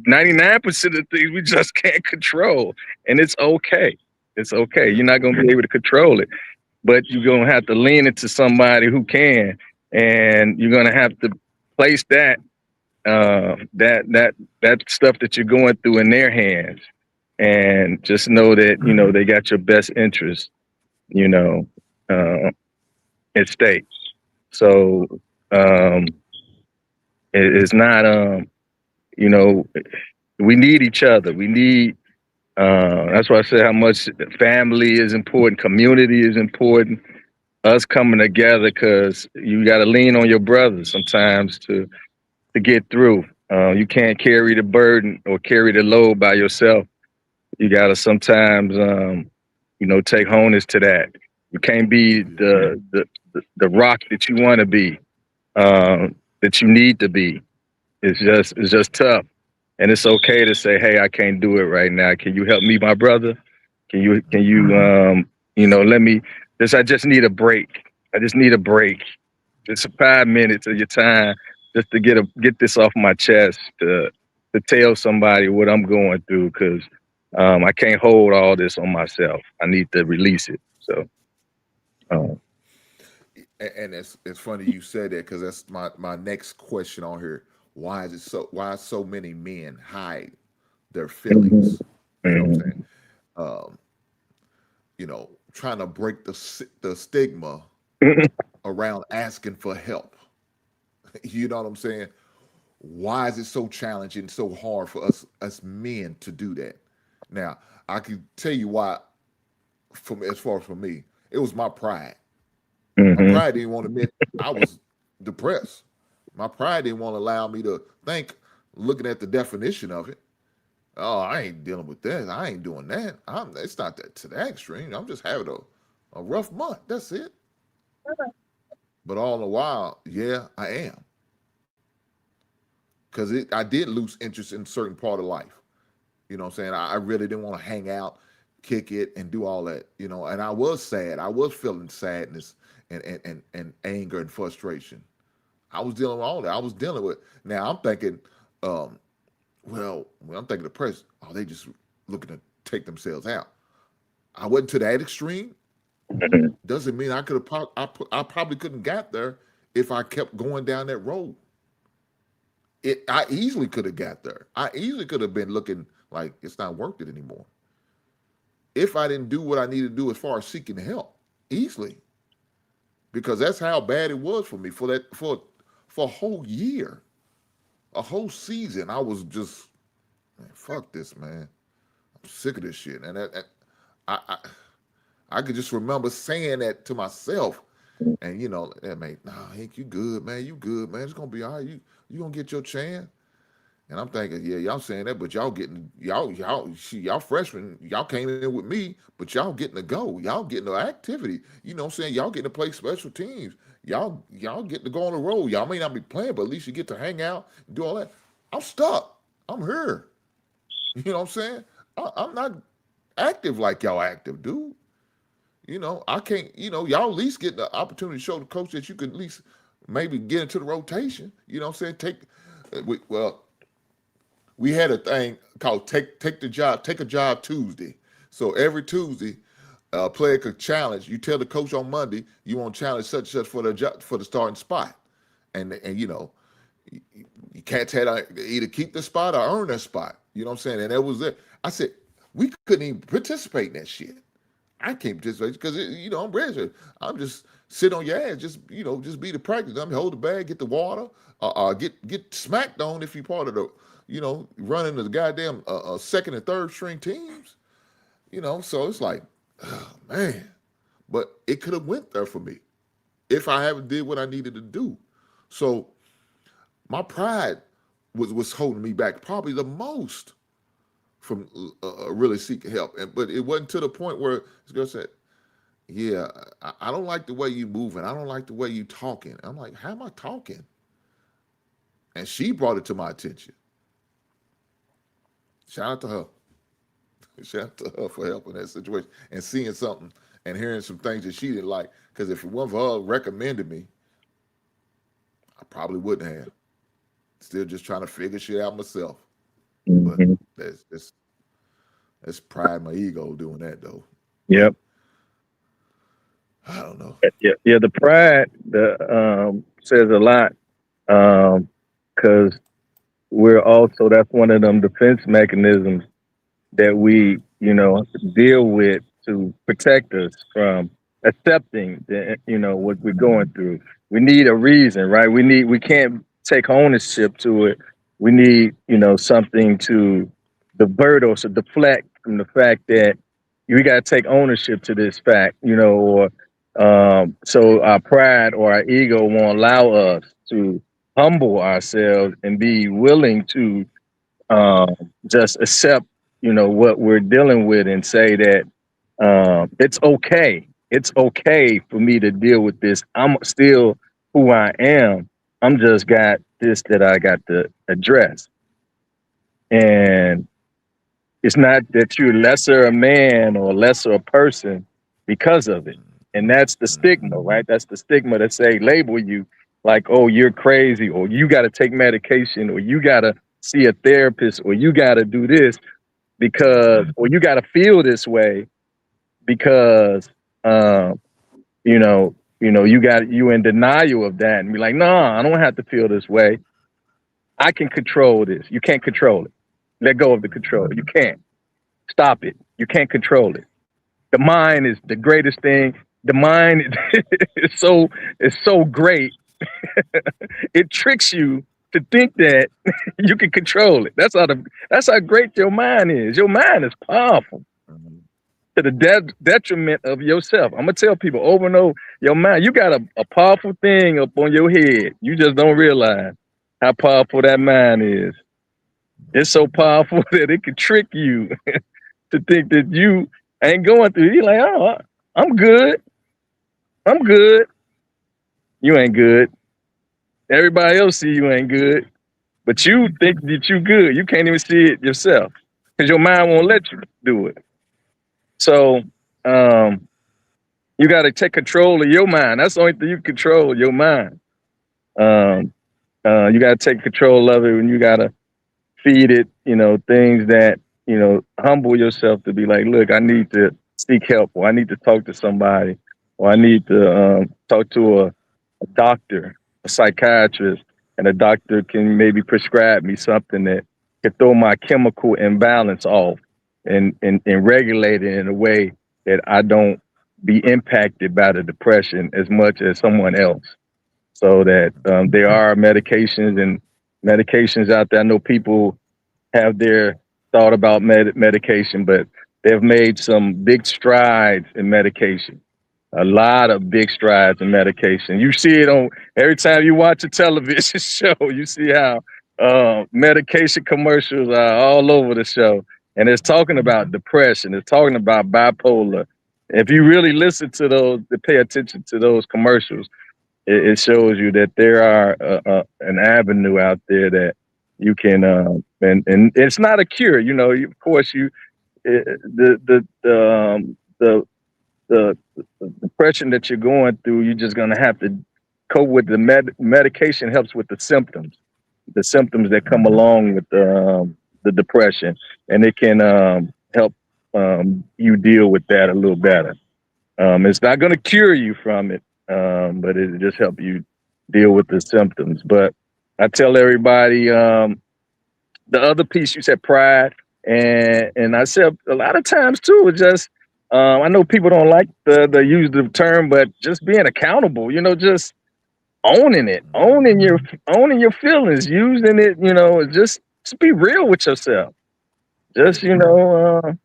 [SPEAKER 3] 99% of things we just can't control, and it's okay. It's okay.
[SPEAKER 2] Yeah.
[SPEAKER 3] You're not gonna be able to control it, but you're gonna have to lean into somebody who can, and you're gonna have to place that stuff that you're going through in their hands, and just know that they got your best interest, you know, uh, at stake. So um, it's not you know we need each other. We need. That's why I say how much family is important, community is important, us coming together, because you got to lean on your brothers sometimes to get through. You can't carry the burden or carry the load by yourself. You got to sometimes, take honus to that. You can't be the rock that you want to be, that you need to be. It's just tough. And it's okay to say, hey, I can't do it right now. Can you help me, my brother? Can you let me I just need a break. I just need a break. Just 5 minutes of your time just to get this off my chest, to tell somebody what I'm going through, because I can't hold all this on myself. I need to release it. So um,
[SPEAKER 2] And it's funny you said that, because that's my next question on here. Why so many men hide their
[SPEAKER 3] mhm,
[SPEAKER 2] feelings? You know what I'm
[SPEAKER 3] mhm,
[SPEAKER 2] saying? Um, trying to break the stigma around asking for help. You know what I'm saying? Why is it so challenging, so hard for us men to do that? Now, I can tell you why. From as far as for me, it was my pride. My
[SPEAKER 3] mhm,
[SPEAKER 2] pride didn't want to admit I was depressed. My pride didn't want to allow me to think, looking at the definition of it. Oh, I ain't dealing with that. I ain't doing that. It's not that to that extreme. I'm just having a rough month. That's it. But all the while, yeah, I am. Because I did lose interest in certain part of life. You know what I'm saying? I really didn't want to hang out, kick it, and do all that. You know, and I was sad. I was feeling sadness and anger and frustration. I was dealing with all that. I was dealing with. Now I'm thinking, um, well, when I'm thinking depressed, oh, they just looking to take themselves out. I wasn't to that extreme. Doesn't mean I could have. I probably couldn't got there if I kept going down that road. I easily could have got there. I easily could have been looking like it's not worth it anymore. If I didn't do what I needed to do as far as seeking help, easily, because that's how bad it was for me for a whole year, a whole season. I was just, man, fuck this, man. I'm sick of this shit, and I, I I could just remember saying that to myself, and that mate, nah, Hank, you good, man, you good, man. It's gonna be all right. You gonna get your chance. And I'm thinking, yeah, y'all saying that, but y'all freshmen, y'all came in with me, but y'all getting to go, y'all getting the activity. You know what I'm saying? Y'all getting to play special teams. Y'all getting to go on the road. Y'all may not be playing, but at least you get to hang out and do all that. I'm stuck. I'm here. You know what I'm saying? I'm not active like y'all active, dude. I can't. Y'all at least get the opportunity to show the coach that you could at least maybe get into the rotation. You know what I'm saying? Well, we had a thing called take the job, take a job Tuesday. So every Tuesday, a player could challenge. You tell the coach on Monday you want to challenge such and such for the job, for the starting spot, and you cats had to either keep the spot or earn that spot. You know what I'm saying? And that was it. I said we couldn't even participate in that shit. I can't participate because I'm ready. I'm just sit on your ass, just be the practice. Hold the bag, get the water, get smacked on if you're part of the, running the goddamn second and third string teams. So it's like, oh, man, but it could have went there for me if I haven't did what I needed to do. So my pride was holding me back probably the most from really seeking help. But it wasn't to the point where this girl said, yeah, I don't like the way you moving. I don't like the way you talking. I'm like, how am I talking? And she brought it to my attention. Shout out to her. Shout out to her for helping that situation and seeing something and hearing some things that she didn't like. Because if it wasn't for her recommending me, I probably wouldn't have. Still just trying to figure shit out myself. But that's pride, my ego doing that though.
[SPEAKER 3] Yep.
[SPEAKER 2] I don't know.
[SPEAKER 3] Yeah. The pride says a lot because we're also, that's one of them defense mechanisms that we deal with to protect us from accepting what we're going through. We need a reason, right? We can't take ownership to it. We need something to divert us or deflect from the fact that we got to take ownership to this fact, or so our pride or our ego won't allow us to humble ourselves and be willing to just accept, what we're dealing with and say that it's okay. It's okay for me to deal with this. I'm still who I am. I'm just got this that I got to address. And it's not that you're lesser a man or lesser a person because of it. And that's the stigma, right? That's the stigma that say label you like, oh, you're crazy, or you got to take medication, or you got to see a therapist, or you got to do this because, or you got to feel this way because, you in denial of that and be like, no, I don't have to feel this way. I can control this. You can't control it. Let go of the control. You can't stop it. You can't control it. The mind is the greatest thing. The mind is so great. It tricks you to think that you can control it. That's how great your mind is. Your mind is powerful to the detriment of yourself. I'm gonna tell people over and over, your mind, you got a powerful thing up on your head. You just don't realize how powerful that mind is. It's so powerful that it can trick you to think that you ain't going through. You're like, oh, I'm good. I'm good. You ain't good. Everybody else see you ain't good, but you think that you good. You can't even see it yourself because your mind won't let you do it. So you got to take control of your mind. That's the only thing you control, your mind. Um, you got to take control of it, and you got to feed it, things that, humble yourself to be like, look, I need to seek help, or I need to talk to somebody, or I need to talk to a doctor, a psychiatrist, and a doctor can maybe prescribe me something that can throw my chemical imbalance off and regulate it in a way that I don't be impacted by the depression as much as someone else. So that there are medications out there. I know people have their thought about medication, but they've made some big strides in medication. A lot of big strides in medication. You see it on every time you watch a television show. You see how medication commercials are all over the show, and it's talking about depression. It's talking about bipolar. If you really listen to those, to pay attention to those commercials, it shows you that there are an avenue out there that you can, and it's not a cure. Of course, the depression that you're going through, you're just gonna have to cope with. The medication helps with the symptoms that come along with the depression, and it can help you deal with that a little better. It's not going to cure you from it, but it just help you deal with the symptoms. But I tell everybody, the other piece you said, pride, and I said a lot of times too, it's just I know people don't like the use the term, but just being accountable, just owning it, owning your feelings, using it, just be real with yourself. Just don't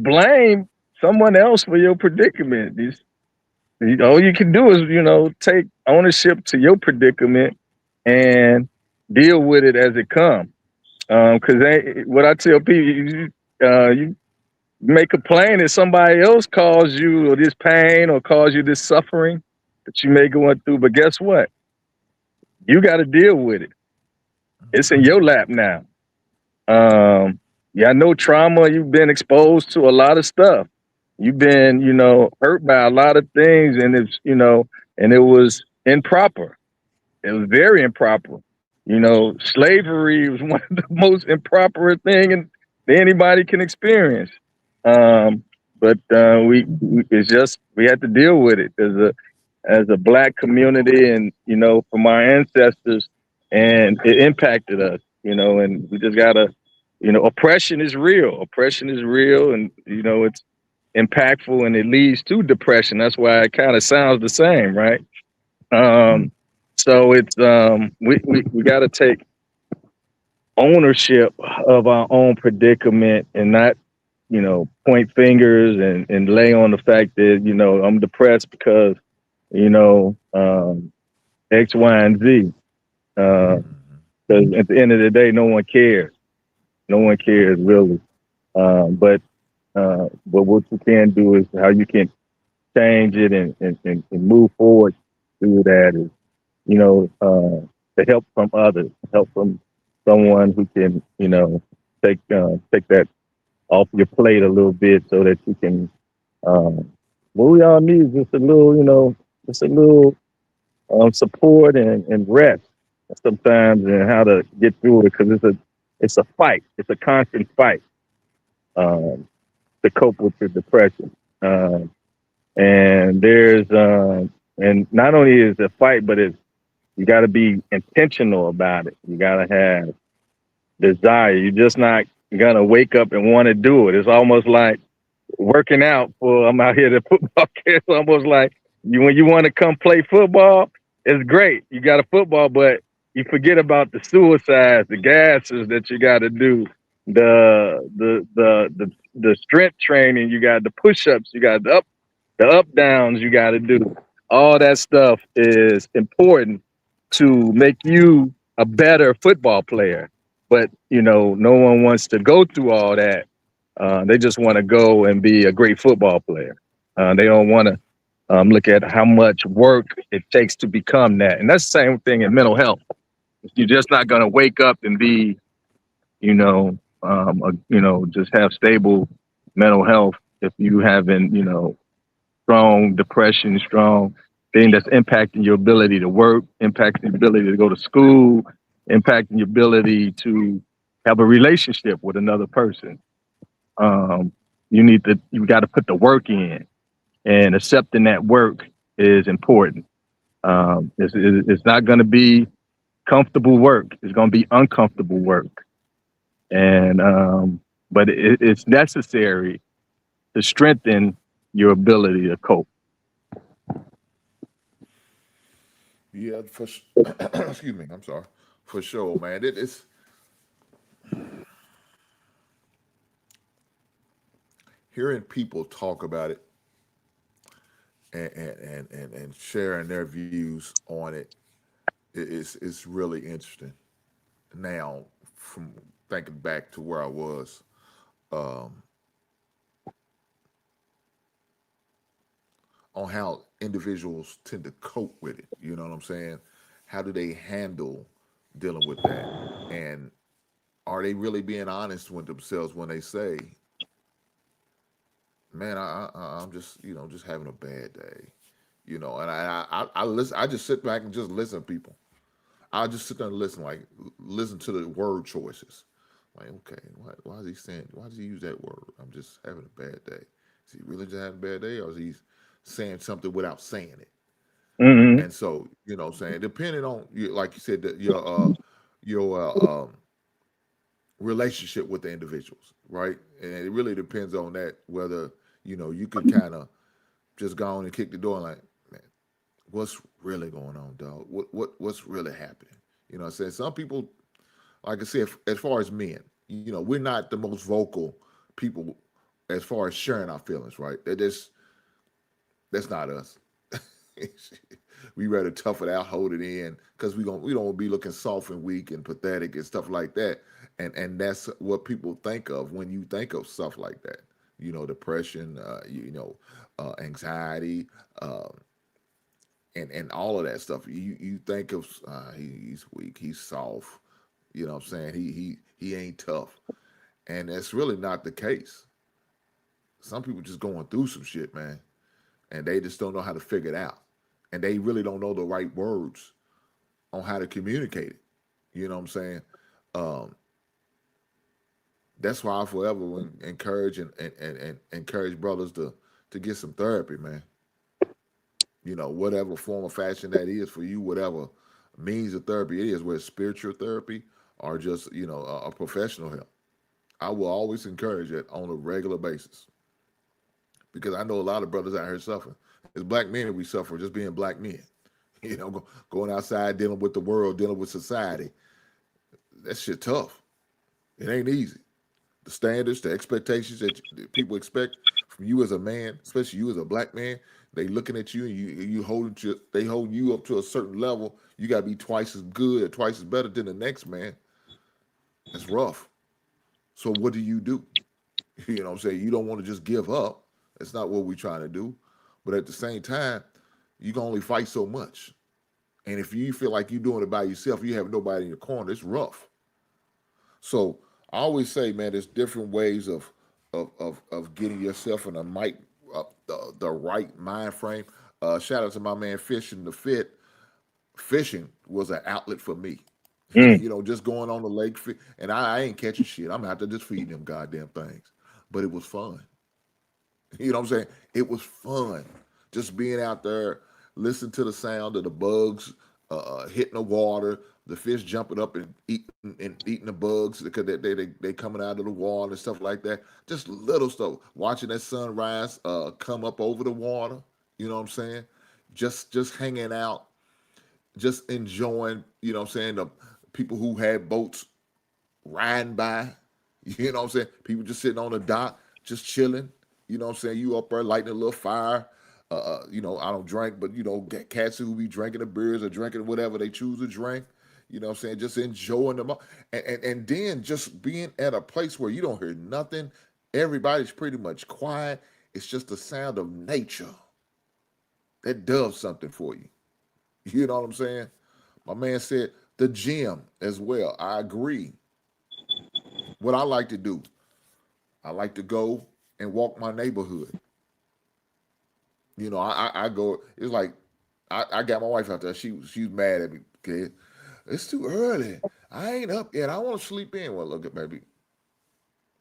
[SPEAKER 3] blame someone else for your predicament. All you can do is, take ownership to your predicament and deal with it as it comes. Because what I tell people, you may complain if somebody else caused you or this pain or caused you this suffering that you may go through. But guess what? You got to deal with it. It's in your lap now. Yeah, I know trauma. You've been exposed to a lot of stuff. You've been, hurt by a lot of things, and and it was improper. It was very improper. Slavery was one of the most improper thing that anybody can experience. But it's just we had to deal with it as a Black community, and from our ancestors, and it impacted us. And we just gotta. Oppression is real. Oppression is real, and it's impactful, and it leads to depression. That's why it kind of sounds the same, right? So it's we got to take ownership of our own predicament and not, point fingers and lay on the fact that I'm depressed because X, Y, and Z. Because at the end of the day, no one cares. No one cares really. But what you can do is how you can change it and move forward through that is, the help from others, help from someone who can, take that off your plate a little bit so that you can, what we all need is just a little, support and rest sometimes, and how to get through it, because it's a fight. It's a constant fight to cope with your depression. And there's and not only is it a fight, but you got to be intentional about it. You got to have desire. You're just not gonna wake up and want to do it. It's almost like working out. I'm out here to football. It's almost like when you want to come play football, it's great. You got a football, but you forget about the suicides, the gases that you got to do, the strength training, you got the push-ups, you got the up downs you got to do. All that stuff is important to make you a better football player. but no one wants to go through all that. They just want to go and be a great football player. They don't want to look at how much work it takes to become that. And that's the same thing in mental health. You're just not going to wake up and be, just have stable mental health if you haven't, strong depression, strong thing that's impacting your ability to work, impacting your ability to go to school, impacting your ability to have a relationship with another person. Um, you got to put the work in, and accepting that work is important. It's not going to be comfortable work. It's going to be uncomfortable work, and but it's necessary to strengthen your ability to cope.
[SPEAKER 2] Yeah, excuse me. I'm sorry. For sure, man. It's hearing people talk about it and sharing their views on it. It's really interesting. Now, from thinking back to where I was, um, on how individuals tend to cope with it. You know what I'm saying? How do they handle dealing with that? And are they really being honest with themselves when they say, "Man, I'm just just having a bad day," And I listen. I just sit back and just listen to people. I just sit there and listen, like listen to the word choices. Like, okay, why is he saying? Why does he use that word? I'm just having a bad day. Is he really just having a bad day, or is he saying something without saying it?
[SPEAKER 3] Mm-hmm.
[SPEAKER 2] And so, what I'm saying, depending on you, like you said, that your relationship with the individuals, right? And it really depends on that whether you could kind of just go on and kick the door and like, man, what's really going on, dog? What's really happening? You know what I'm saying? Some people, like I said, as far as men, we're not the most vocal people as far as sharing our feelings, right? That's not us. We rather tough it out, hold it in, because we don't want to be looking soft and weak and pathetic and stuff like that. And that's what people think of when you think of stuff like that. Depression, anxiety, and all of that stuff. You think of he's weak, he's soft. You know what I'm saying? He ain't tough, and that's really not the case. Some people just going through some shit, man, and they just don't know how to figure it out, and they really don't know the right words on how to communicate it. You know what I'm saying? Um, that's why I forever would encourage and encourage brothers to get some therapy, man. Whatever form of fashion that is for you, whatever means of therapy it is, whether it's spiritual therapy or just a professional help. I will always encourage it on a regular basis because I know a lot of brothers out here suffering. As black men, we suffer just being black men. Going outside, dealing with the world, dealing with society. That shit tough. It ain't easy. The standards, the expectations that people expect from you as a man, especially you as a black man, they looking at you and they hold you up to a certain level. You gotta be twice as good or twice as better than the next man. That's rough. So what do? You know what I'm saying? You don't want to just give up. That's not what we're trying to do. But at the same time, you can only fight so much. And if you feel like you're doing it by yourself, you have nobody in your corner, it's rough. So I always say, man, there's different ways of getting yourself in the right mind frame. Shout out to my man Fishing the Fit. Fishing was an outlet for me.
[SPEAKER 3] Mm.
[SPEAKER 2] Just going on the lake, and I ain't catching shit. I'm out there just feeding them goddamn things. But it was fun. You know what I'm saying? It was fun. Just being out there, listening to the sound of the bugs hitting the water, the fish jumping up and eating the bugs because they coming out of the water and stuff like that. Just little stuff. Watching that sunrise come up over the water. You know what I'm saying? Just hanging out, just enjoying. You know what I'm saying? The people who had boats riding by. You know what I'm saying? People just sitting on the dock, just chilling. You know what I'm saying? You up there lighting a little fire. I don't drink, but cats who be drinking the beers or drinking whatever they choose to drink. You know what I'm saying? Just enjoying them, and then just being at a place where you don't hear nothing. Everybody's pretty much quiet. It's just the sound of nature that does something for you. You know what I'm saying? My man said the gym as well. I agree. What I like to do, I like to go and walk my neighborhood. You know, I go. It's like I got my wife out there. She's mad at me. Okay, it's too early. I ain't up yet. I want to sleep in. Well, look at baby.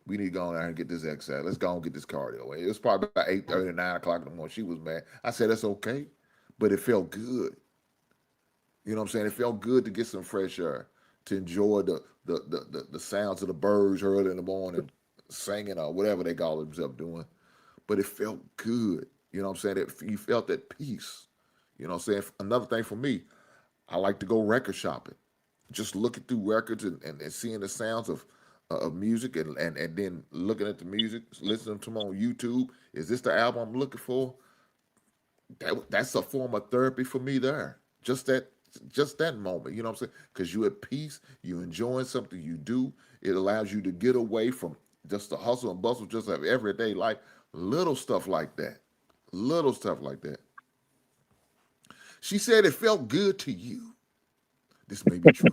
[SPEAKER 2] We need to go on there and get this exercise. Let's go and get this cardio away. It was probably about 8:30, 9 o'clock in the morning. She was mad. I said that's okay, but it felt good. You know what I'm saying? It felt good to get some fresh air, to enjoy the sounds of the birds early in the morning, singing or whatever they call themselves doing. But it felt good. You know what I'm saying? You felt that peace. You know what I'm saying? Another thing for me, I like to go record shopping. Just looking through records and seeing the sounds of music and then looking at the music, listening to them on YouTube. Is this the album I'm looking for? That's a form of therapy for me there. Just that moment, you know what I'm saying? Because you at peace, you enjoying something you do. It allows you to get away from just the hustle and bustle just of everyday life. Little stuff like that. Little stuff like that. She said it felt good to you. This may be true.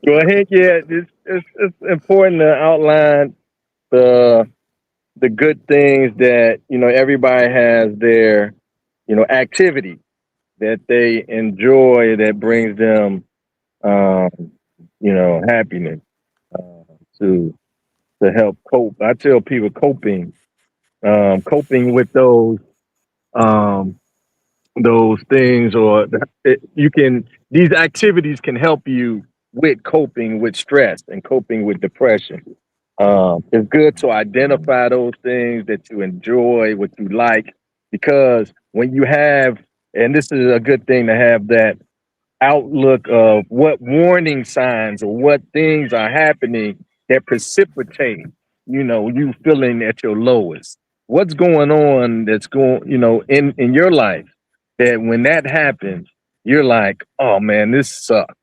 [SPEAKER 3] Well, heck yeah, it's important to outline the good things that everybody has their activity that they enjoy that brings them um, happiness to help cope. I tell people coping with um, those things, or you can these activities can help you with coping with stress and coping with depression. It's good to identify those things that you enjoy, what you like, because when you have, and this is a good thing to have that outlook of what warning signs or what things are happening that precipitate, you feeling at your lowest. What's going on that's going, in your life that when that happens, you're like, oh man, this sucks.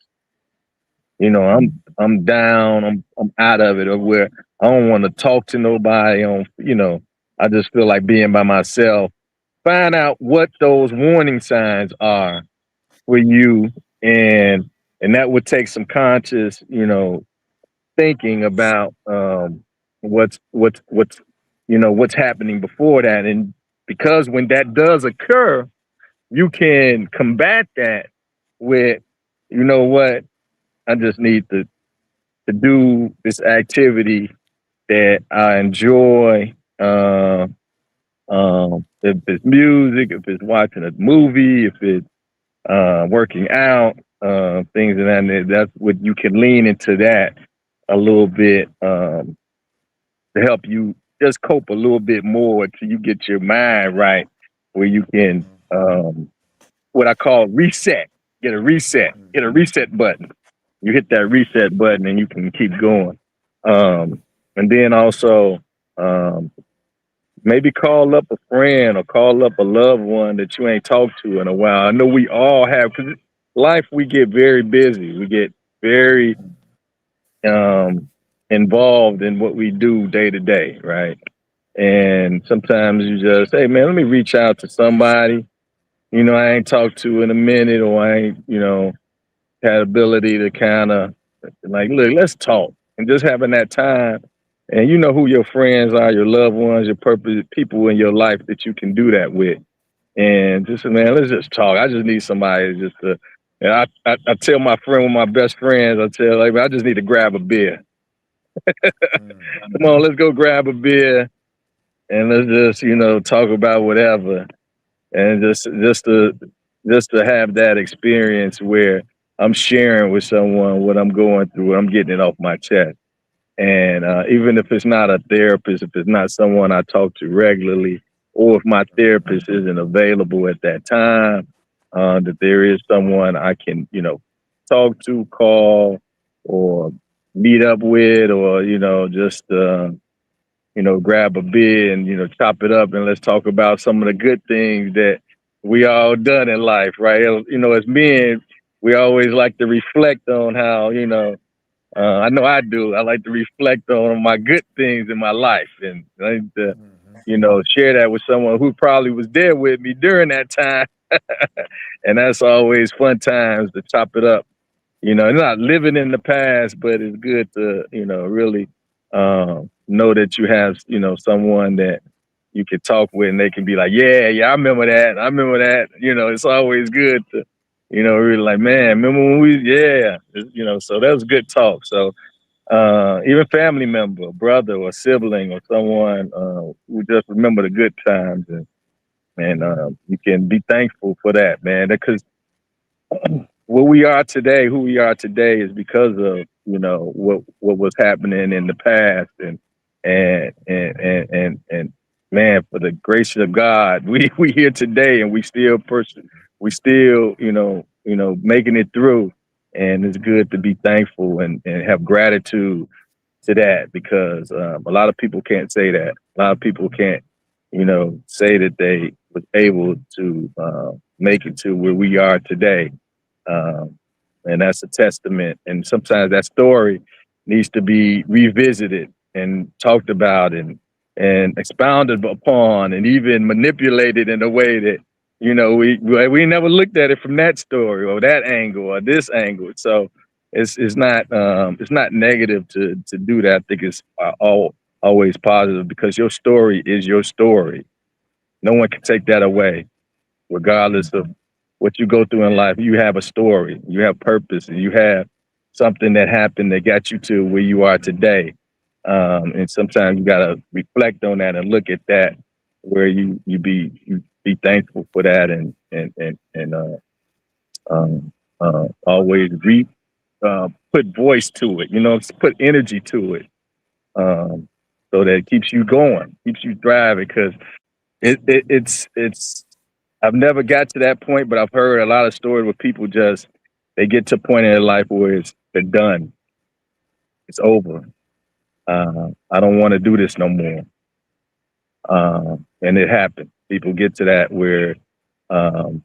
[SPEAKER 3] I'm down, I'm out of it, or where I don't want to talk to nobody I just feel like being by myself. Find out what those warning signs are for you, and that would take some conscious thinking about what's happening before that. And because when that does occur, you can combat that with, what, I just need to do this activity that I enjoy. If it's music, if it's watching a movie, if it's working out, things of that nature. That's what you can lean into that a little bit to help you just cope a little bit more till you get your mind right, where you can what I call reset. Get a reset button. You hit that reset button and you can keep going. And then also maybe call up a friend or call up a loved one that you ain't talked to in a while. I know we all have, because life, we get very busy. We get very involved in what we do day to day, right? And sometimes you just, hey man, let me reach out to somebody, I ain't talked to in a minute, or I ain't, had ability to kind of like, look, let's talk. And just having that time, and you know who your friends are, your loved ones, your purpose, people in your life that you can do that with. And just, man, let's just talk. I just need somebody just to, and I tell my friend, one of my best friends, I tell, like, I just need to grab a beer. Come on, let's go grab a beer and let's just, talk about whatever. And just to have that experience where I'm sharing with someone what I'm going through, I'm getting it off my chest. And even if it's not a therapist, if it's not someone I talk to regularly, or if my therapist isn't available at that time, that there is someone I can, talk to, call, or meet up with, or, just, grab a beer and, chop it up and let's talk about some of the good things that we all done in life, right? As men, we always like to reflect on how, I know I do. I like to reflect on my good things in my life, and I like to,
[SPEAKER 2] Hmm.
[SPEAKER 3] share that with someone who probably was there with me during that time. And that's always fun times to chop it up. Not living in the past, but it's good to, really know that you have, someone that you can talk with and they can be like, yeah, yeah, I remember that. I remember that. It's always good to, really like, man, remember when yeah, so that was good talk. So, even family member, brother or sibling or someone who just remember the good times, and you can be thankful for that, man, because who we are today is because of what was happening in the past, and man, for the grace of God, we here today, and we still making it through, and it's good to be thankful and have gratitude to that, because a lot of people can't say that. A lot of people can't say that they was able to make it to where we are today, um, and that's a testament. And sometimes that story needs to be revisited and talked about, and expounded upon, and even manipulated in a way that we never looked at it from that story or that angle or this angle. So it's not negative to do that. I think it's always positive, because your story is your story. No one can take that away, regardless of what you go through in life. You have a story, you have purpose, and you have something that happened that got you to where you are today. And sometimes you gotta reflect on that and look at that, where you be thankful for that, and always put voice to it. Put energy to it, um, so that it keeps you going, keeps you thriving. Because it's I've never got to that point, but I've heard a lot of stories where people just they get to a point in their life where they're done, it's over. I don't want to do this no more, and it happens. People get to that where um,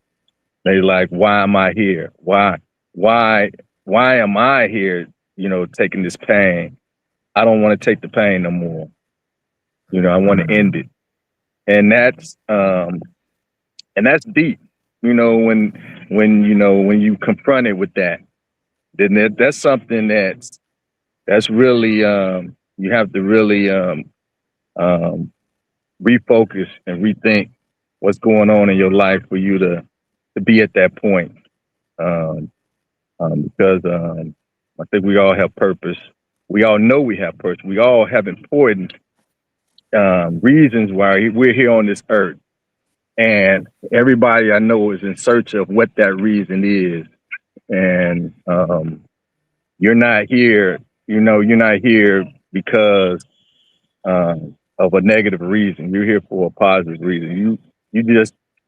[SPEAKER 3] they like, why am I here? Why, why am I here? Taking this pain. I don't want to take the pain no more. I want to end it, and that's deep. When you confront it with that, then that's something that's really you have to really um, refocus and rethink what's going on in your life for you to be at that point. Um, because I think we all have purpose. We all know we have purpose. We all have important reasons why we're here on this earth. And everybody I know is in search of what that reason is. And you're not here, you're not here because of a negative reason. You're here for a positive reason.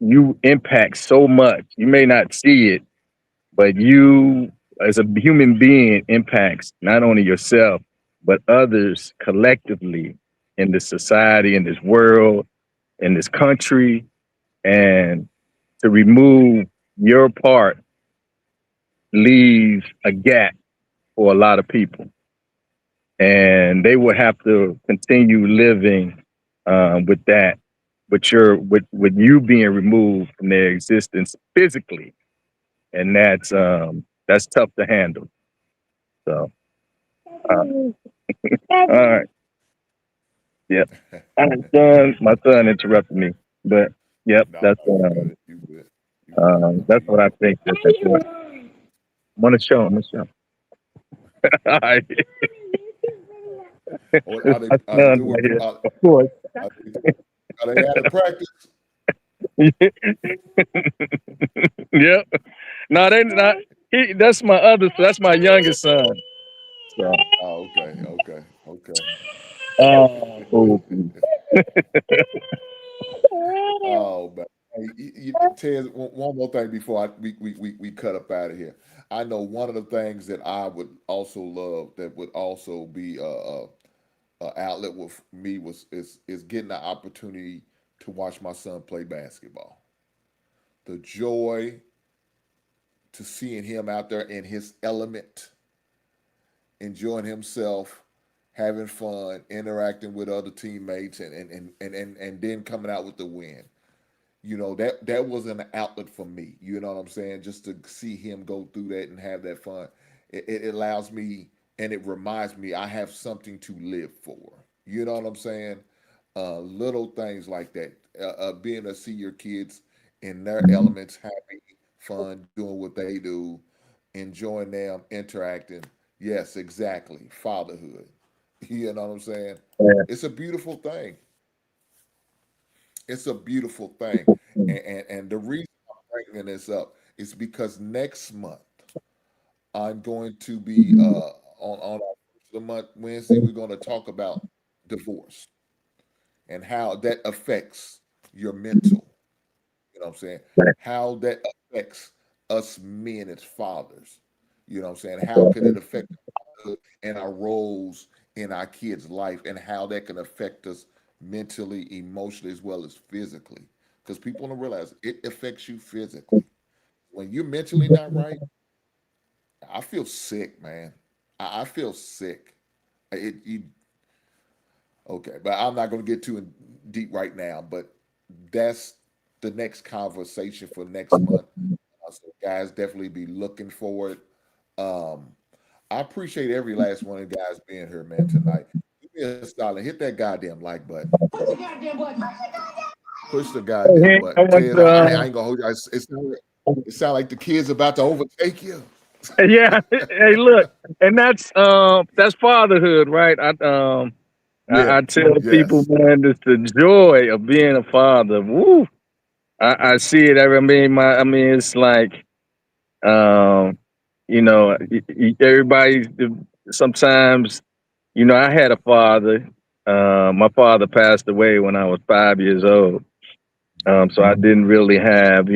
[SPEAKER 3] You impact so much. You may not see it, but you as a human being impacts not only yourself, but others collectively in this society, in this world, in this country. And to remove your part leaves a gap for a lot of people, and they will have to continue living with that, with you being removed from their existence physically, and that's tough to handle. So, all right, yep. My son interrupted me, but yep,
[SPEAKER 2] No, no, you good. You good. You good.
[SPEAKER 3] that's what I think. That's important. I'm gonna show him. I'm gonna show him. All right.
[SPEAKER 2] Or
[SPEAKER 3] It's my
[SPEAKER 2] are they
[SPEAKER 3] son
[SPEAKER 2] doing?
[SPEAKER 3] right here. Of course.
[SPEAKER 2] Are they out of practice?
[SPEAKER 3] Yep. No, they not. That's my that's my youngest son. So,
[SPEAKER 2] Oh, okay, okay, okay.
[SPEAKER 3] cool.
[SPEAKER 2] Oh, man. Hey, Ted, one more thing before we cut up out of here. I know one of the things that I would also love, that would also be a outlet with me, is getting the opportunity to watch my son play basketball. The joy to seeing him out there in his element, enjoying himself, having fun, interacting with other teammates, and then coming out with the win. That was an outlet for me. You know what I'm saying? Just to see him go through that and have that fun, it allows me and it reminds me I have something to live for. You know what I'm saying? Little things like that. Being to see your kids in their elements, happy, fun, doing what they do, enjoying them, interacting. Yes, exactly. Fatherhood. You know what I'm saying?
[SPEAKER 3] Yeah.
[SPEAKER 2] It's a beautiful thing. It's a beautiful thing. And the reason I'm bringing this up is because next month I'm going to be on our first of the month Wednesday. We're going to talk about divorce and how that affects your mental. You know what I'm saying? How that affects us men as fathers. You know what I'm saying? How could it affect us and our roles in our kids' life, and how that can affect us mentally, emotionally, as well as physically? Because people don't realize it affects you physically. When you're mentally not right, I feel sick, man. I feel sick. Okay, but I'm not going to get too deep right now. But that's the next conversation for next month. So guys, definitely be looking forward. Um, I appreciate every last one of you guys being here, man, tonight. Give me a solid. Hit that goddamn like button. Push the goddamn
[SPEAKER 3] Hey, I
[SPEAKER 2] button.
[SPEAKER 3] want
[SPEAKER 2] Ted,
[SPEAKER 3] to,
[SPEAKER 2] I ain't gonna hold you. It sound like the kid's about to overtake you.
[SPEAKER 3] yeah. Hey, look, and that's fatherhood, right? I
[SPEAKER 2] Yes,
[SPEAKER 3] tell people,
[SPEAKER 2] yes,
[SPEAKER 3] man, it's the joy of being a father. Woo! I see it. I mean, it's like, um, everybody. Sometimes, I had a father. My father passed away when I was 5 years old. So I didn't really have,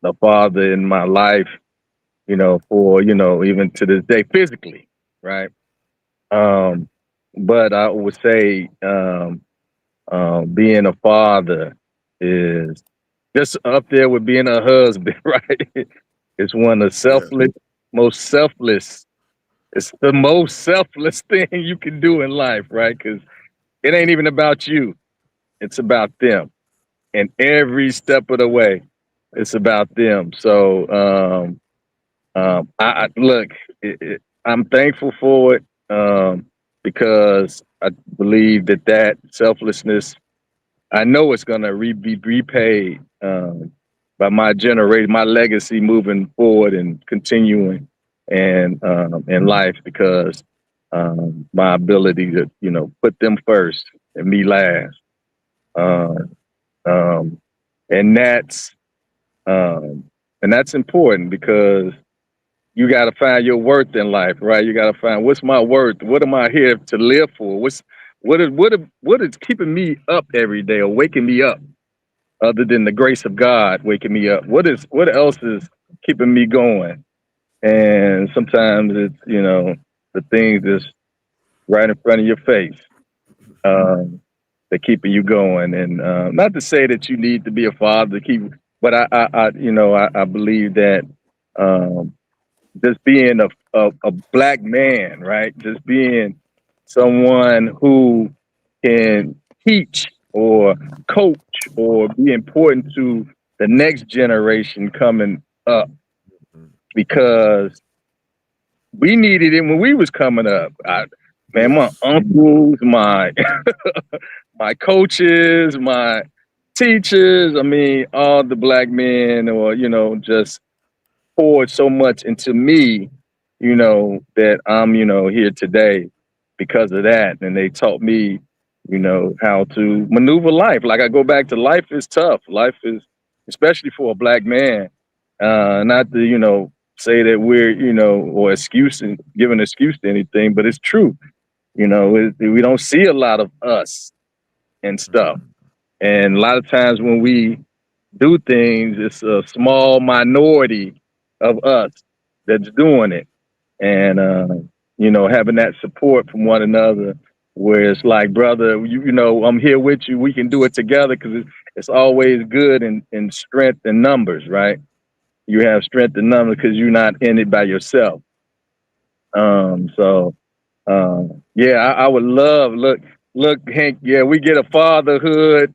[SPEAKER 3] a father in my life, for, even to this day physically, right? Um, but I would say, being a father is just up there with being a husband, right? It's one of the
[SPEAKER 2] yes.
[SPEAKER 3] most selfless. It's the most selfless thing you can do in life, right? Because it ain't even about you. It's about them. And every step of the way, it's about them. So, I look, I'm thankful for it, because I believe that selflessness, I know it's going to be repaid, by my generation, my legacy moving forward and continuing and in life, because my ability to put them first and me last, um, um, and that's um, important, because you got to find your worth in life, right? You got to find, what's my worth? What am I here to live for? What is keeping me up every day or waking me up, other than the grace of God waking me up? What else is keeping me going? And sometimes it's the things that's right in front of your face, um, that keeping you going. And not to say that you need to be a father to keep, but I believe that. Um, just being a black man, right? Just being someone who can teach or coach or be important to the next generation coming up, because we needed it when we was coming up. Man, my
[SPEAKER 2] Yes.
[SPEAKER 3] uncles, my my coaches, my teachers, I mean, all the black men, or just poured so much into me, that I'm, here today because of that. And they taught me, how to maneuver life. Like, I go back to, life is tough. Life is, especially for a black man, not to, say that we're, or giving excuse to anything, but it's true. We don't see a lot of us and stuff.
[SPEAKER 2] Mm,
[SPEAKER 3] And a lot of times when we do things, it's a small minority of us that's doing it. And, having that support from one another, where it's like, brother, I'm here with you. We can do it together, because it's always good in strength and numbers, right? you have strength in numbers because you're not in it by yourself. So yeah, I would love look, Hank. Yeah, we get a fatherhood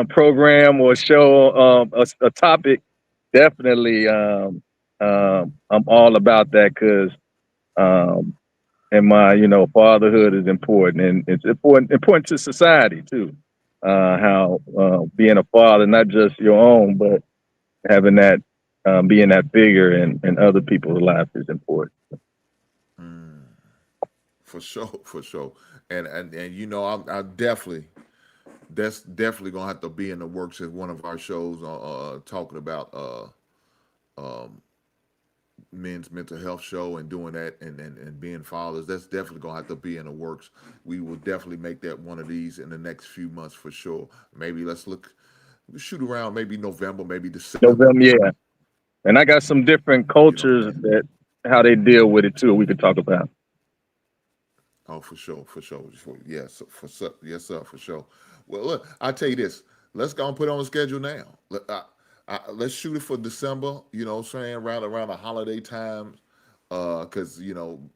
[SPEAKER 3] program or show, a topic. Definitely, I'm all about that because, and my, fatherhood is important, and it's important to society too. How being a father, not just your own, but having that, being that figure in other people's lives is important.
[SPEAKER 2] For sure, for sure. And I definitely that's definitely gonna have to be in the works as one of our shows talking about men's mental health show and doing that and being fathers. That's definitely gonna have to be in the works. We will definitely make that one of these in the next few months for sure. Maybe shoot around maybe November, maybe December.
[SPEAKER 3] November, yeah. And I got some different
[SPEAKER 2] You know what I'm
[SPEAKER 3] cultures
[SPEAKER 2] saying?
[SPEAKER 3] that how they deal with it too. We could talk about.
[SPEAKER 2] Oh, for sure, for sure. Yes, yes, sir, for sure. Well, look, I'll tell you this. Let's go and put it on the schedule now. Let's shoot it for December. You know, what I'm saying around the holiday time, because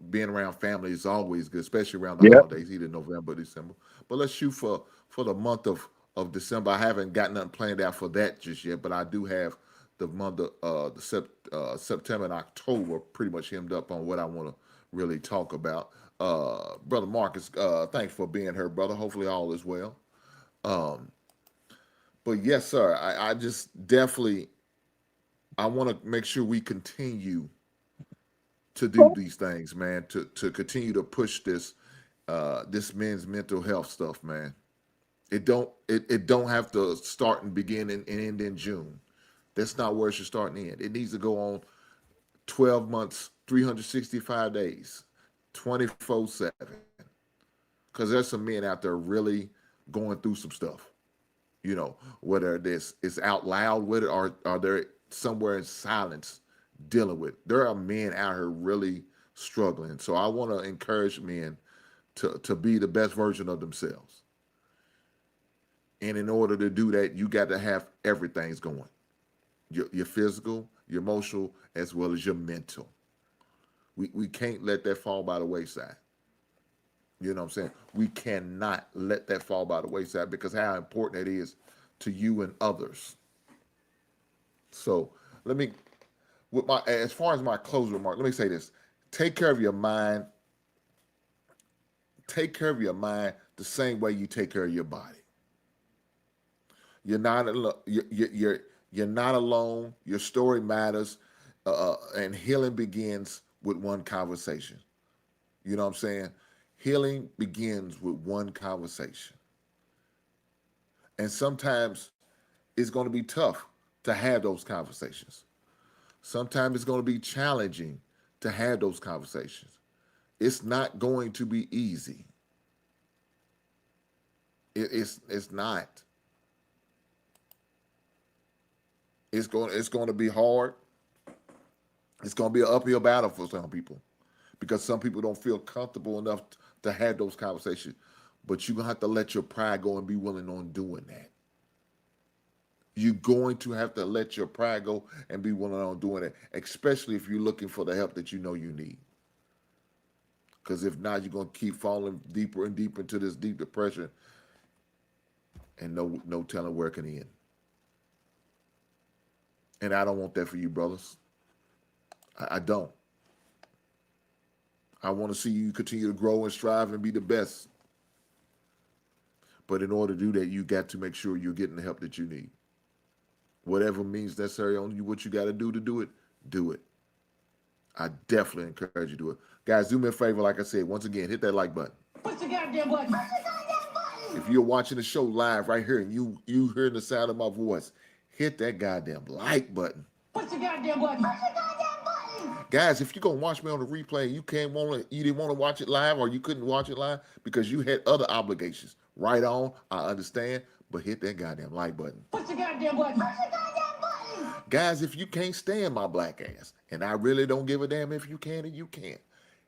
[SPEAKER 2] being around family is always good, especially around the
[SPEAKER 3] Yep.
[SPEAKER 2] holidays, either November, December. But let's shoot for the month of December. I haven't got nothing planned out for that just yet, but I do have the month of September and October pretty much hemmed up on what I want to really talk about. Brother Marcus, thanks for being here, brother. Hopefully all is well. Um, but yes, sir, I just definitely I want to make sure we continue to do these things, man. To continue to push this men's mental health stuff, man. It don't have to start and begin and end in June. That's not where it should start and end. It needs to go on 12 months, 365 days, 24/7. Because there's some men out there really going through some stuff. Whether this is out loud with it or are they somewhere in silence dealing with it. There are men out here really struggling. So I want to encourage men to be the best version of themselves. And in order to do that, you got to have everything's going. Your physical, your emotional, as well as your mental. We can't let that fall by the wayside. You know what I'm saying? We cannot let that fall by the wayside because how important it is to you and others. So as far as my closing remark, let me say this: take care of your mind. Take care of your mind the same way you take care of your body. You're not you're not alone. Your story matters, and healing begins with one conversation. You know what I'm saying? Healing begins with one conversation. And sometimes it's going to be tough to have those conversations. Sometimes it's going to be challenging to have those conversations. It's not going to be easy. It's not. It's going to be hard. It's going to be an uphill battle for some people because some people don't feel comfortable enough to have those conversations. But you're going to have to let your pride go and be willing on doing that. You're going to have to let your pride go and be willing on doing it, especially if you're looking for the help that you know you need. Because if not, you're going to keep falling deeper and deeper into this deep depression and no telling where it can end. And I don't want that for you, brothers. I don't. I want to see you continue to grow and strive and be the best. But in order to do that, you got to make sure you're getting the help that you need. Whatever means necessary on you, what you got to do it, do it. I definitely encourage you to do it. Guys, do me a favor, like I said, once again, hit that like button.
[SPEAKER 1] Push the goddamn button. Push the goddamn button.
[SPEAKER 2] If you're watching the show live right here and you hearing the sound of my voice, hit that goddamn like button.
[SPEAKER 1] Push the goddamn button. Push the goddamn button.
[SPEAKER 2] Guys, if you're gonna watch me on the replay, you didn't want to watch it live or you couldn't watch it live because you had other obligations. Right on, I understand, but hit that goddamn like button.
[SPEAKER 1] Push the goddamn button. Push the goddamn button.
[SPEAKER 2] Guys, if you can't stand my black ass, and I really don't give a damn if you can or you can't,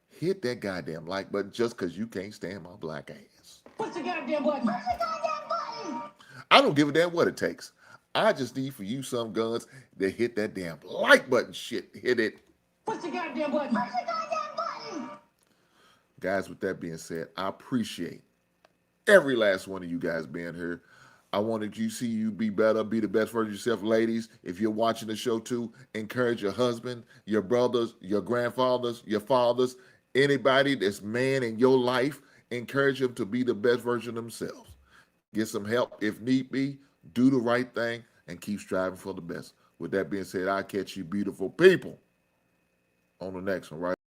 [SPEAKER 2] hit that goddamn like button just because you can't stand my black ass.
[SPEAKER 1] Push the goddamn button. Push the goddamn button.
[SPEAKER 2] I don't give a damn what it takes. I just need for you some guns to hit that damn like button shit. Hit it.
[SPEAKER 1] Push the goddamn button. Push the goddamn button.
[SPEAKER 2] Guys, with that being said, I appreciate every last one of you guys being here. I wanted you to see you be better, be the best version of yourself. Ladies, if you're watching the show too, encourage your husband, your brothers, your grandfathers, your fathers, anybody that's man in your life, encourage them to be the best version of themselves. Get some help if need be, do the right thing, and keep striving for the best. With that being said, I'll catch you beautiful people on the next one, right?